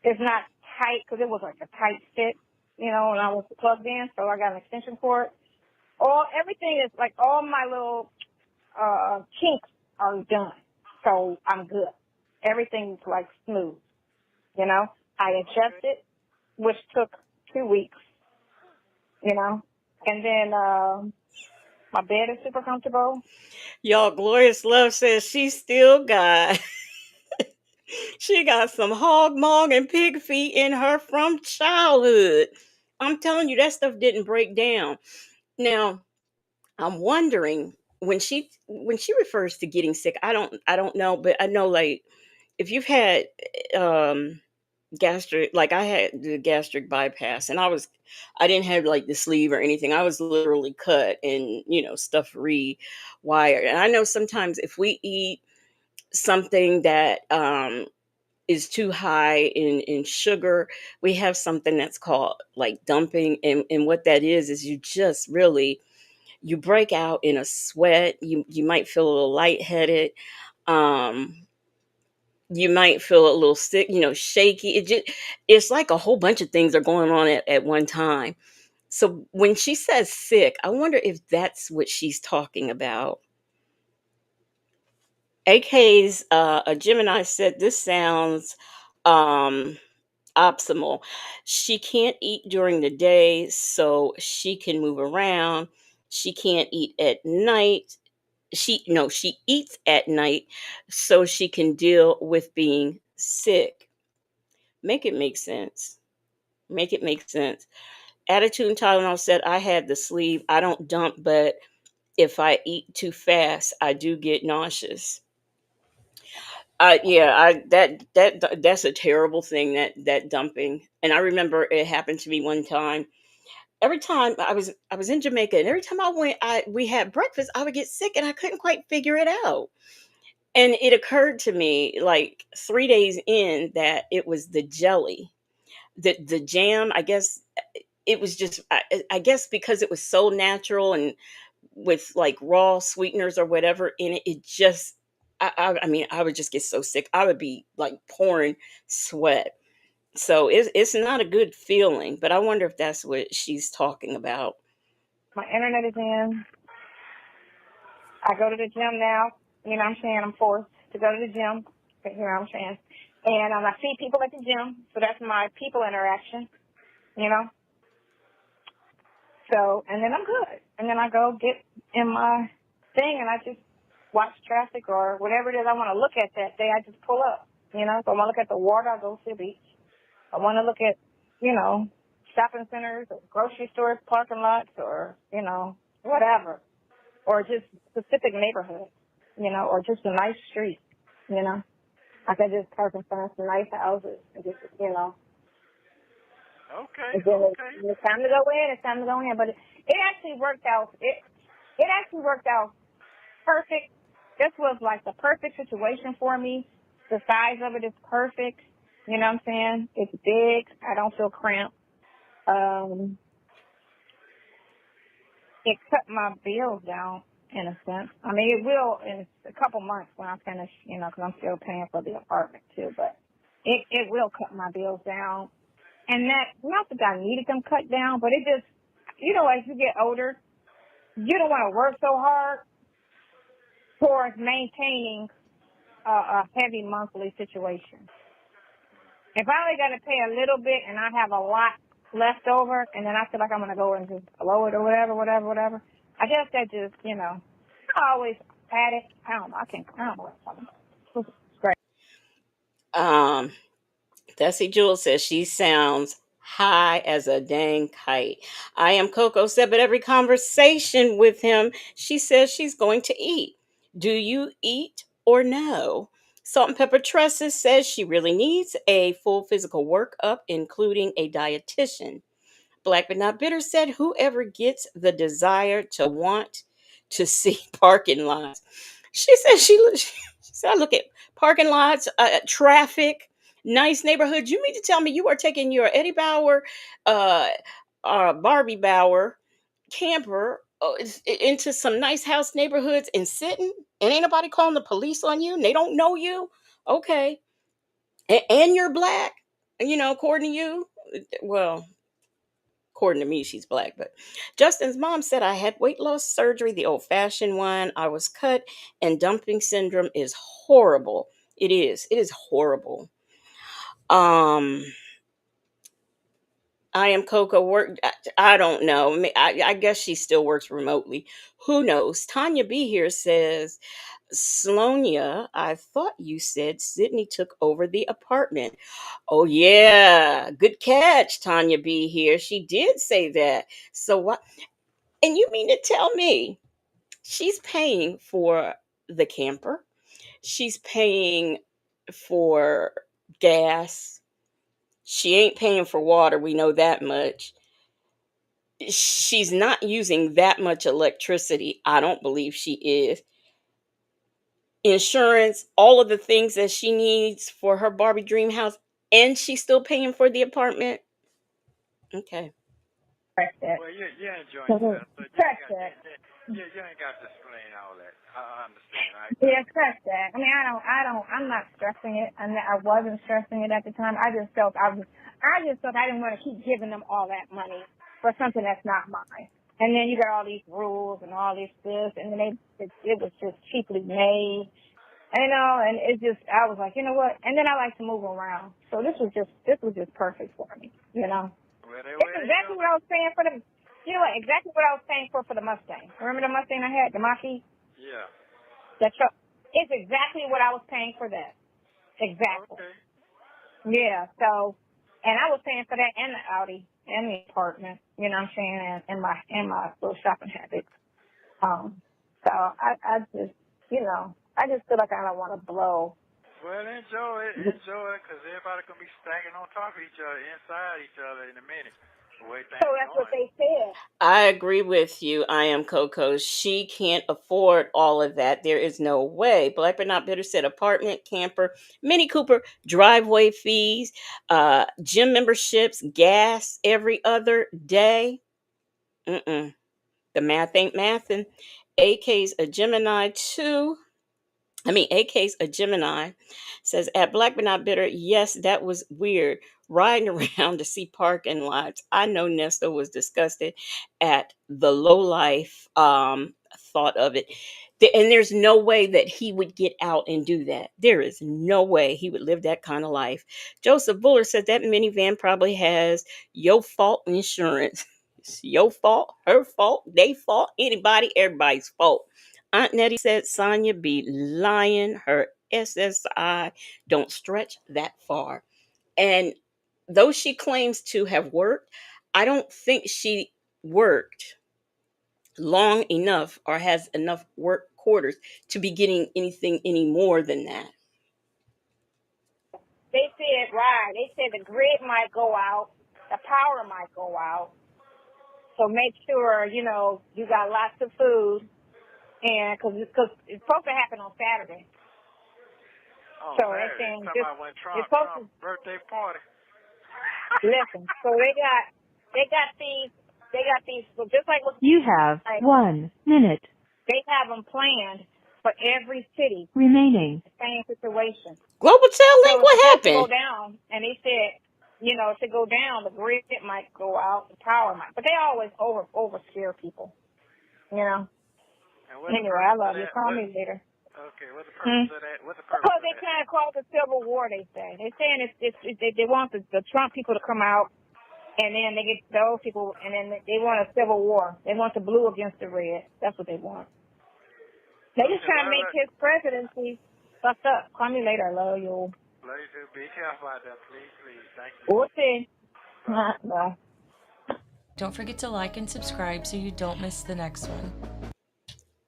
it's not tight because it was like a tight fit. You know, when I was plugged in, so I got an extension cord. Everything is like all my little kinks are done, so I'm good. Everything's like smooth. You know, I Okay. adjusted, which took 2 weeks. You know, and then my bed is super comfortable. Y'all, Glorious Love says she still got she got some hog maw and pig feet in her from childhood. I'm telling you, that stuff didn't break down. Now, I'm wondering when she refers to getting sick, I don't know, but I know like if you've had um gastric, like I had the gastric bypass, and I didn't have like the sleeve or anything. I was literally cut and stuff rewired. And I know sometimes if we eat something that is too high in sugar, we have something that's called like dumping, and what that is you just really you break out in a sweat. You might feel a little lightheaded. um you might feel a little sick, shaky. It's like a whole bunch of things are going on at one time. So when she says sick, I wonder if that's what she's talking about. AK's a Gemini said this sounds um optimal. She can't eat during the day so she can move around. She can't eat at night. She eats at night so she can deal with being sick. Make it make sense. Make it make sense. Attitude and Tylenol said I had the sleeve. I don't dump, but if I eat too fast, I do get nauseous. Yeah, that's a terrible thing, that dumping. And I remember it happened to me one time. Every time I was in Jamaica, and every time I went, I we had breakfast, I would get sick, and I couldn't quite figure it out. And it occurred to me like 3 days in that it was the jelly, the jam. I guess it was just I guess because it was so natural and with like raw sweeteners or whatever in it, it just I mean I would just get so sick. I would be like pouring sweat. So it's not a good feeling, but I wonder if that's what she's talking about. My internet is in. I go to the gym now. You know what I'm saying? I'm forced to go to the gym. You know what I'm saying? And I see people at the gym, so that's my people interaction, you know? So, and then I'm good. And then I go get in my thing and I just watch traffic or whatever it is I want to look at that day. I just pull up, you know? So I want to look at the water, I go to the beach. I want to look at, shopping centers or grocery stores, parking lots or, whatever. Or just specific neighborhoods, or just a nice street, you know. I could just park in front of some nice houses and just, Okay, and then okay. it's time to go in, it's time to go in. But it actually worked out. It actually worked out perfect. This was like the perfect situation for me. The size of it is perfect. You know what I'm saying? It's big. I don't feel cramped. It cut my bills down in a sense. I mean, it will in a couple months when I finish, because I'm still paying for the apartment too. But it will cut my bills down. And that, not that I needed them cut down, but it just, as you get older, you don't want to work so hard towards maintaining a heavy monthly situation. If I only got to pay a little bit and I have a lot left over, and then I feel like I'm going to go and just blow it or whatever, I guess that just, I always had it. I don't know. I don't know what I'm talking about. It's great. Um, Desi Jewel says she sounds high as a dang kite. I am Coco said, but every conversation with him, she says she's going to eat. Do you eat or no? Salt and Pepper Tresses says she really needs a full physical workup, including a dietitian. Black but not bitter said, whoever gets the desire to want to see parking lots. She said she said I look at parking lots, traffic. Nice neighborhood. You mean to tell me you are taking your Eddie Bauer, uh, Barbie Bauer camper into some nice house neighborhoods and sitting, and ain't nobody calling the police on you? And they don't know you, okay? And you're black, according to you. Well, according to me, she's black. But Justin's mom said I had weight loss surgery, the old-fashioned one. I was cut, and dumping syndrome is horrible. It is. It is horrible. Um, I am Coco. I don't know. I guess she still works remotely. Who knows? Tanya B here says, Sonya, I thought you said Sydney took over the apartment. Oh yeah, good catch, Tanya B here. She did say that. So what? And you mean to tell me she's paying for the camper? She's paying for gas. She ain't paying for water. We know that much. She's not using that much electricity. I don't believe she is. Insurance, all of the things that she needs for her Barbie dream house, and she's still paying for the apartment. Okay. Correct that. Well, you're enjoying yourself, so Correct that. you ain't got to explain all that. I understand. Yeah, correct that. I mean, I'm not stressing it. I wasn't stressing it at the time. I just felt I didn't want to keep giving them all that money for something that's not mine. And then you got all these rules and all this, and then it was just cheaply made. And it's just, I was like, you know what? And then I like to move around. So this was just perfect for me, Well, It's exactly what I was paying for exactly what I was paying for the Mustang. Remember the Mustang I had, the Mach-E? Yeah. That truck. It's exactly what I was paying for that. Exactly. Okay. Yeah, so, and I was paying for that and the Audi and the apartment, you know what I'm saying, and my little shopping habits. So I just, I just feel like I don't want to blow. Well, enjoy it, because everybody going to be stacking on top of each other, inside each other in a minute. The way things So that's what they said. I agree with you. I am Coco. She can't afford all of that. There is no way. Black but not bitter said apartment, camper, Mini Cooper, driveway fees, gym memberships, gas every other day. Mm-mm. The math ain't mathing. AK's a Gemini too. AK's a Gemini, says at Black but Not Bitter, yes, that was weird. Riding around to see parking lots. I know Nesto was disgusted at the low life thought of it. And there's no way that he would get out and do that. There is no way he would live that kind of life. Joseph Buller said that minivan probably has your fault insurance. It's your fault, her fault, they fault, anybody, everybody's fault. Aunt Nettie said Sonya be lying. Her SSI don't stretch that far. And though she claims to have worked, I don't think she worked long enough or has enough work quarters to be getting anything any more than that. They said, right, they said the grid might go out, the power might go out. So make sure, you got lots of food. And because it's supposed to happen on Saturday. Oh, So Saturday. they're saying Talking about when Trump's birthday party. Listen, so they got these, so just like what You have 1 minute they have them planned for every city, remaining. same situation. Global Tel So Link, it's what supposed to go happened? down, and they said, to go down, the grid might go out, the power might, but they always over scare people, Anyway, I love you. Call me later. Okay, what's the purpose of that? What's the purpose Because of they that? trying to cause a civil war, they say. They're saying they want the Trump people to come out, and then they get those people, and then they want a civil war. They want the blue against the red. That's what they want. They just trying to make his presidency fucked up. Call me later. I love you. Love you too. Be careful out there, please. Thank you. We'll see. Bye. Don't forget to like and subscribe so you don't miss the next one.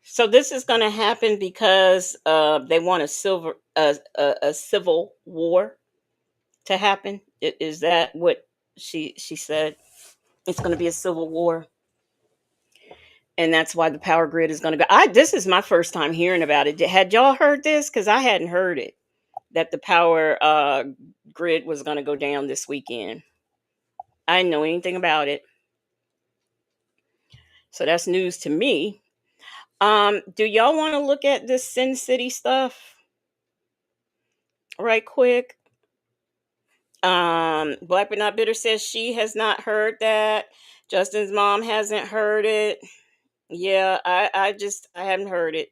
So this is going to happen because they want a civil war to happen. Is that what she said? It's going to be a civil war, and that's why the power grid is going to go. This is my first time hearing about it. Had y'all heard this? Because I hadn't heard it. that the power grid was going to go down this weekend. I didn't know anything about it. So that's news to me. Do y'all want to look at this Sin City stuff right quick? Black but not bitter says she has not heard that. Justin's mom hasn't heard it. Yeah, I haven't heard it.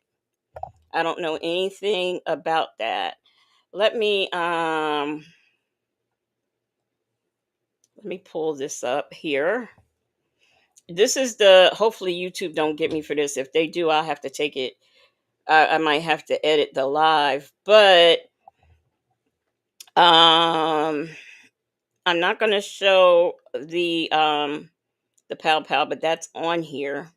I don't know anything about that. Let me pull this up here. This is hopefully YouTube don't get me for this. If they do, I'll have to take it. I might have to edit the live, but I'm not going to show the Pow Pow, but that's on here.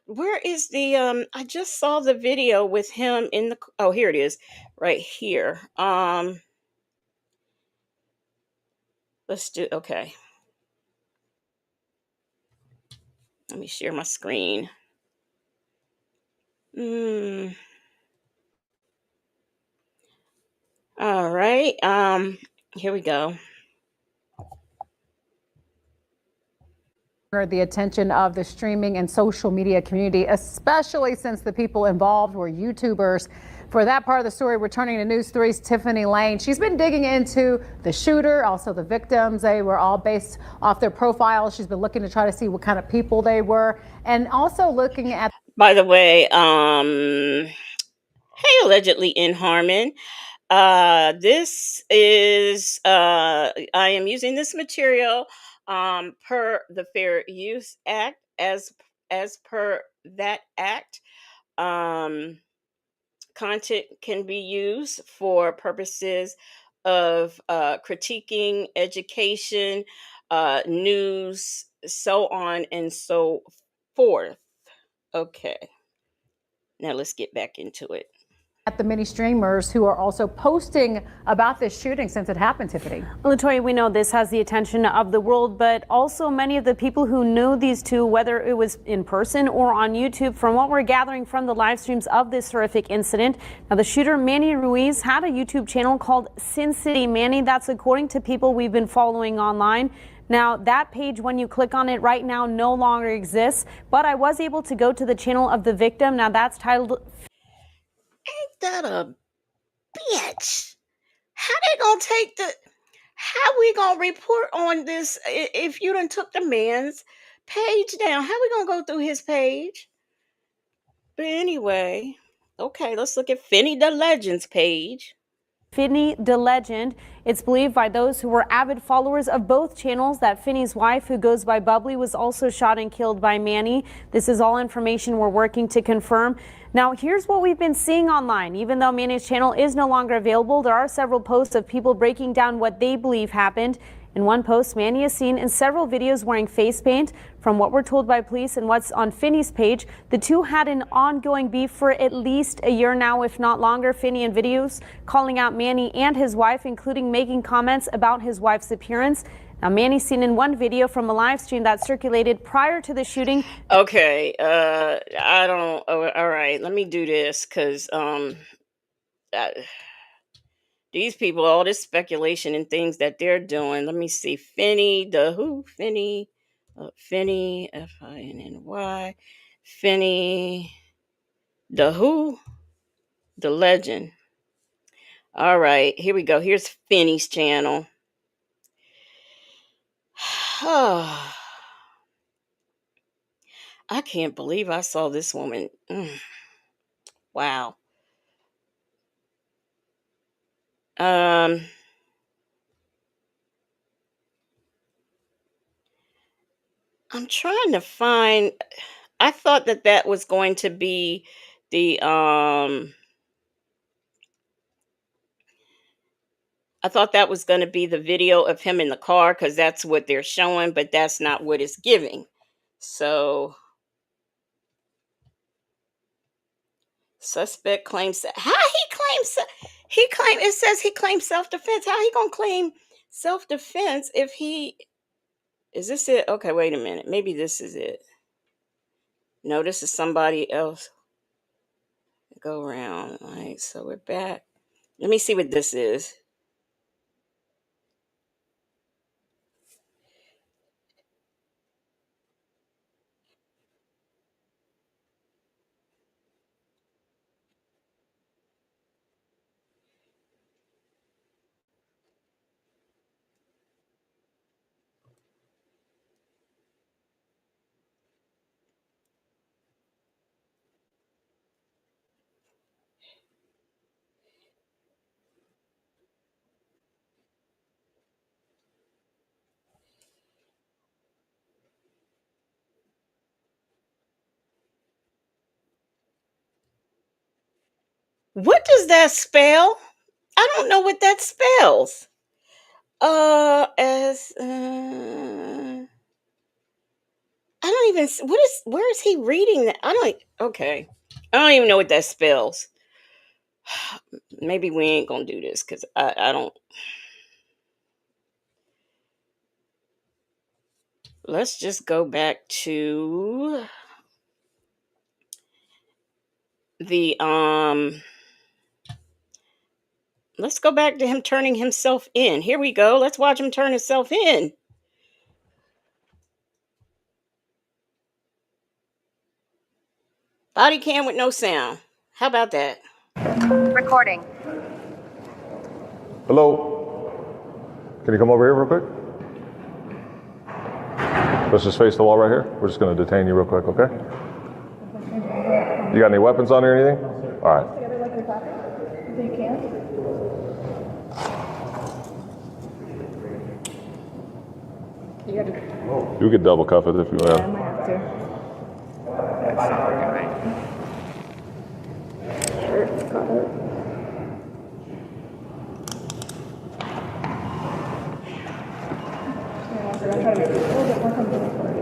Where is the I just saw the video with him in the oh, here it is, right here. Let's do okay. Let me share my screen. All right. Here we go. The attention of the streaming and social media community, especially since the people involved were YouTubers. For that part of the story, returning to News 3's Tiffany Lane. She's been digging into the shooter, also the victims. They were all based off their profiles. She's been looking to try to see what kind of people they were, and also looking at. By the way, hey, allegedly in Harmon. This is I am using this material per the Fair Use Act as per that act. Content can be used for purposes of critiquing, education, news, so on and so forth. Okay, now let's get back into it. At the many streamers who are also posting about this shooting since it happened, Tiffany. Latoya, we know this has the attention of the world, but also many of the people who know these two, whether it was in person or on YouTube, from what we're gathering from the live streams of this horrific incident. Now, the shooter, Manny Ruiz, had a YouTube channel called Sin City Manny. That's according to people we've been following online. Now, that page, when you click on it right now, no longer exists, but I was able to go to the channel of the victim. Now, that's titled... Ain't that a bitch? How they gonna take how we gonna report on this if you done took the man's page down? How we gonna go through his page? But anyway, okay, let's look at Finney the Legend's page. Finney the Legend. It's believed by those who were avid followers of both channels that Finney's wife, who goes by Bubbly, was also shot and killed by Manny. This is all information we're working to confirm. Now, here's what we've been seeing online. Even though Manny's channel is no longer available, there are several posts of people breaking down what they believe happened. In one post, Manny is seen in several videos wearing face paint. From what we're told by police and what's on Finney's page, the two had an ongoing beef for at least a year now, if not longer. Finney in videos calling out Manny and his wife, including making comments about his wife's appearance. Now, Manny's seen in one video from a live stream that circulated prior to the shooting. Okay, I don't. Oh, all right, let me do this because these people, all this speculation and things that they're doing. Let me see. Finney, the who? Finney, Finney, Finny. Finney, the who? The Legend. All right, here we go. Here's Finney's channel. I can't believe I saw this woman. Wow. I'm trying to find. I thought that was going to be the I thought that was going to be the video of him in the car because that's what they're showing, but that's not what it's giving. So, suspect claims how he claimed it says he claimed self-defense. How he gonna claim self-defense if he is this it? Okay, wait a minute. Maybe this is it. No, this is somebody else. Go around. All right, so we're back. Let me see what this is. What does that spell? I don't know what that spells. As I don't even. Where is he reading that? I don't. Okay, I don't even know what that spells. Maybe we ain't gonna do this because I don't. Let's just go back to the Let's go back to him turning himself in. Here we go. Let's watch him turn himself in. Body cam with no sound. How about that? Recording. Hello? Can you come over here real quick? Let's just face the wall right here. We're just going to detain you real quick, okay? You got any weapons on you or anything? All right. You could double cuff it if you want. I might have to. Shirt's caught up. Yeah, so I'm trying to make it a little bit more comfortable for you.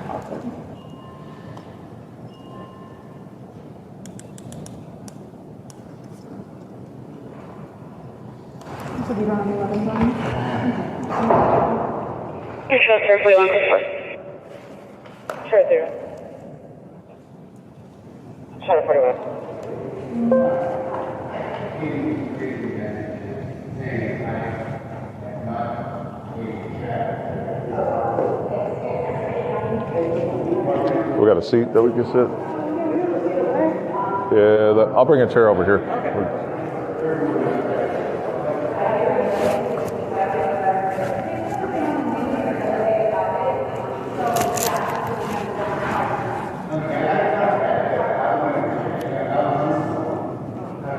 Awesome. So you don't have any weapons on you? Control carefully on this one. Sure, zero. Shadow 41. We got a seat that we can sit? Yeah, I'll bring a chair over here.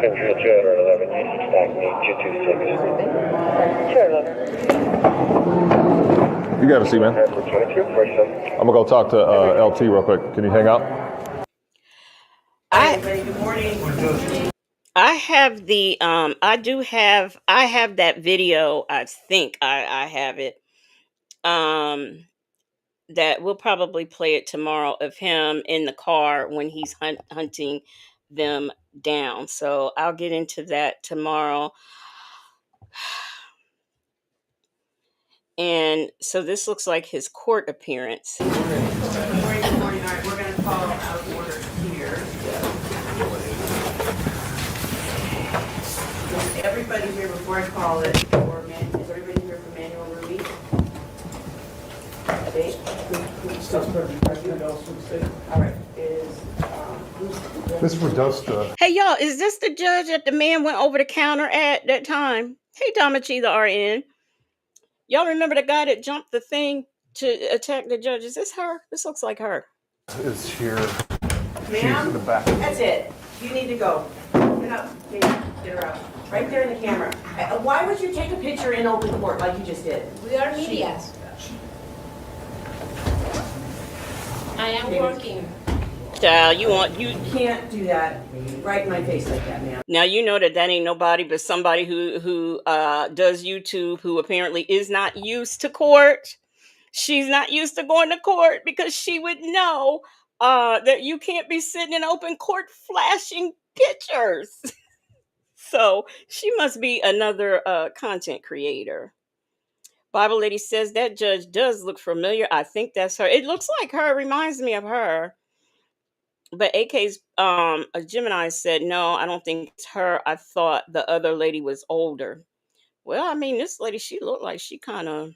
Control 211, you stack me 226. Sure, 11. You got a seat, man. I'm going to go talk to LT real quick. Can you hang out? Good morning. I have the I have that video. I think I have it. That we'll probably play it tomorrow of him in the car when he's hunting them down. So I'll get into that tomorrow. And so this looks like his court appearance. Good morning. Good morning. All right, we're going to call out of order here. Is everybody here before I call it? Is everybody here for manual release? Date? All right. This for Dosta. Hey, y'all, is this the judge that the man went over the counter at that time? Hey, Damachi, the RN. Y'all remember the guy that jumped the thing to attack the judge? Is this her? This looks like her. Is here. She's in the back. That's it. You need to go. Get up. Get her out. Right there in the camera. Why would you take a picture in open court like you just did? We are media. I am working. Child, you can't do that right in my face like that, man. Now you know that ain't nobody but somebody who does YouTube, who apparently is not used to court. She's not used to going to court because she would know that you can't be sitting in open court flashing pictures. So she must be another content creator. Bible Lady says that judge does look familiar. I think that's her. It looks like her. It reminds me of her. But AK's a Gemini said, no, I don't think it's her. I thought the other lady was older. Well, I mean, this lady, she looked like she kind of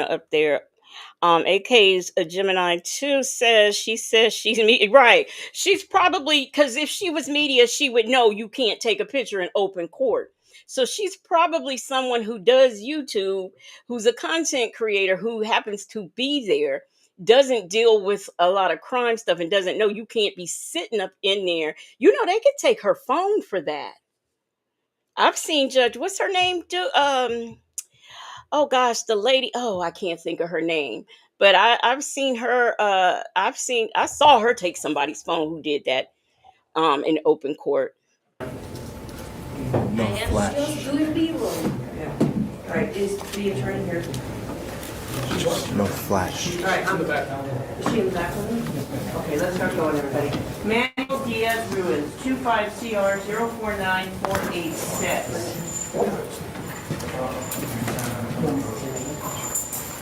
up there. AK's a Gemini too says she's me right. She's probably, because if she was media, she would know you can't take a picture in open court. So she's probably someone who does YouTube, who's a content creator who happens to be there, doesn't deal with a lot of crime stuff, and doesn't know you can't be sitting up in there. You know, they could take her phone for that. I've seen Judge, what's her name? Do oh gosh, the lady, oh, I can't think of her name. But I've seen her, I saw her take somebody's phone who did that in open court. No flash. Just doing B-roll. Yeah. All right, is the attorney here? No flash. All right, I'm the back. Is she in the back with me? Okay, let's start going, everybody. Manuel Diaz Ruins, 25CR 049486.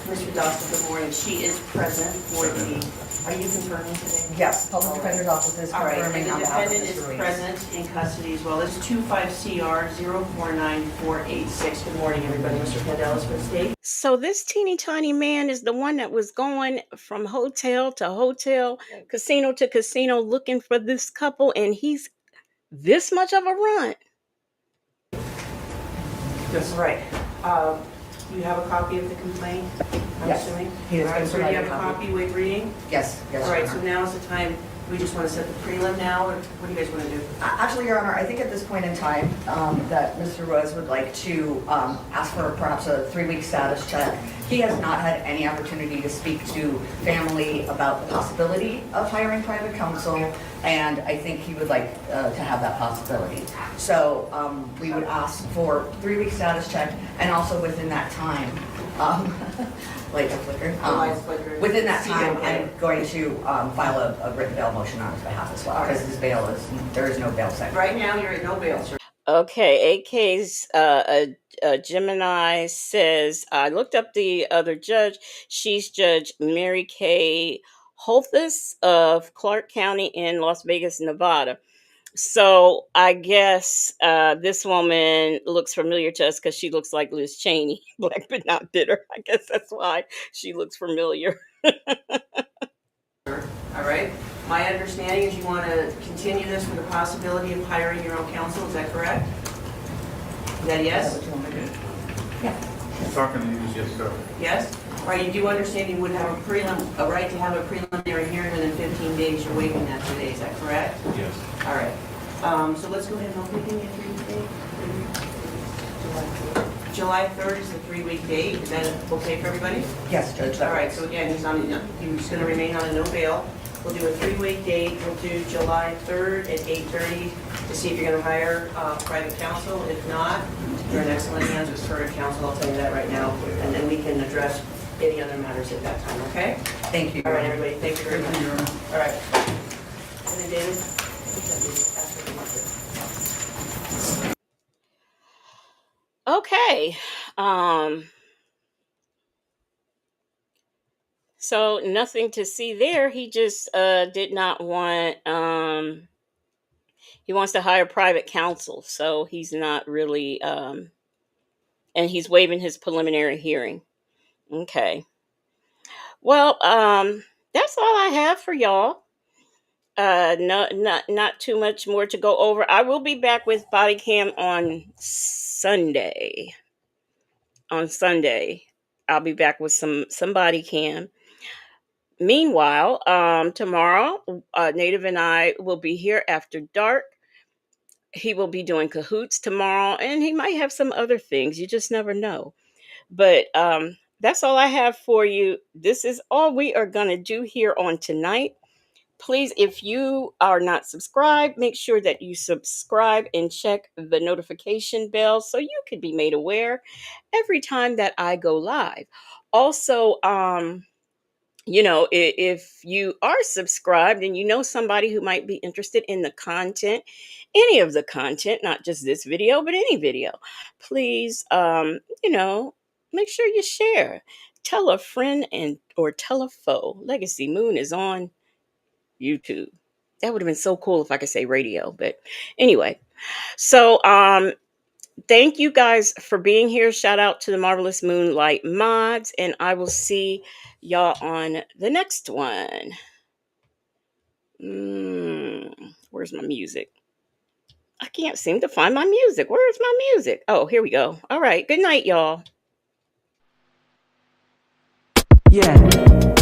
Mr. Dawson, good morning. She is present for the, are you confirming today? Yes, public defender's office is All right, and confirming the on behalf of defendant Mr. is Ruiz. present in custody as well. This is 25CR 049486. Good morning, everybody. Mr. Candelas for the state. So this teeny tiny man is the one that was going from hotel to hotel, casino to casino, looking for this couple, and he's this much of a runt. That's right. You have a copy of the complaint, I'm Yes. assuming? He is All right, going to so do you provide have a a copy. copy with reading? Yes, yes. All right, Your so Honor. now is the time, we just want to set the prelim now, or what do you guys want to do? Actually, Your Honor, I think at this point in time that Mr. Rose would like to ask for perhaps a 3-week status check. He has not had any opportunity to speak to family about the possibility of hiring private counsel, and I think he would like to have that possibility. So we would ask for 3-week status check, and also within that time, like a flicker. Within that time, I'm going to file a written bail motion on his behalf as well, because his bail is, there is no bail set. Right now, you're at no bail, sir. Okay, AK's a Gemini says, I looked up the other judge. She's Judge Mary Kay Holthus of Clark County in Las Vegas, Nevada. So I guess this woman looks familiar to us because she looks like Liz Cheney, black but not bitter. I guess that's why she looks familiar. All right. My understanding is you want to continue this for the possibility of hiring your own counsel. Is that correct? Is that yes? Talking to you is yes, sir. Yes? All right. You do understand you would have a right to have a preliminary hearing within 15 days. You're waiving that today. Is that correct? Yes. All right. So let's go ahead and open the 3-week date. July 3rd is the 3-week date. Is that okay for everybody? Yes, Judge. All right, so again, he's going to remain on a no bail. We'll do a 3-week date. We'll do July 3rd at 8:30 to see if you're going to hire private counsel. If not, you're in excellent hands with current counsel. I'll tell you that right now. And then we can address any other matters at that time, okay? Thank you. All right, everybody, thank you very much. All right. And then David? Okay. So nothing to see there. He just did not want he wants to hire private counsel. So he's not really and he's waiving his preliminary hearing. Okay. Well, that's all I have for y'all. No, not too much more to go over. I will be back with body cam on Sunday. On Sunday, I'll be back with some body cam. Meanwhile, tomorrow, Native and I will be here after dark. He will be doing cahoots tomorrow, and he might have some other things. You just never know. But that's all I have for you. This is all we are going to do here on tonight. Please, if you are not subscribed, make sure that you subscribe and check the notification bell so you can be made aware every time that I go live. Also, if you are subscribed and you know somebody who might be interested in the content, any of the content, not just this video, but any video, please, make sure you share. Tell a friend and or tell a foe. Legacy Moon is on YouTube. That would have been so cool if I could say radio, but anyway. So thank you guys for being here. Shout out to the Marvelous Moonlight mods, and I will see y'all on the next one. Where's my music? I can't seem to find my music. Where's my music? Oh, here we go. All right. Good night, y'all. Yeah.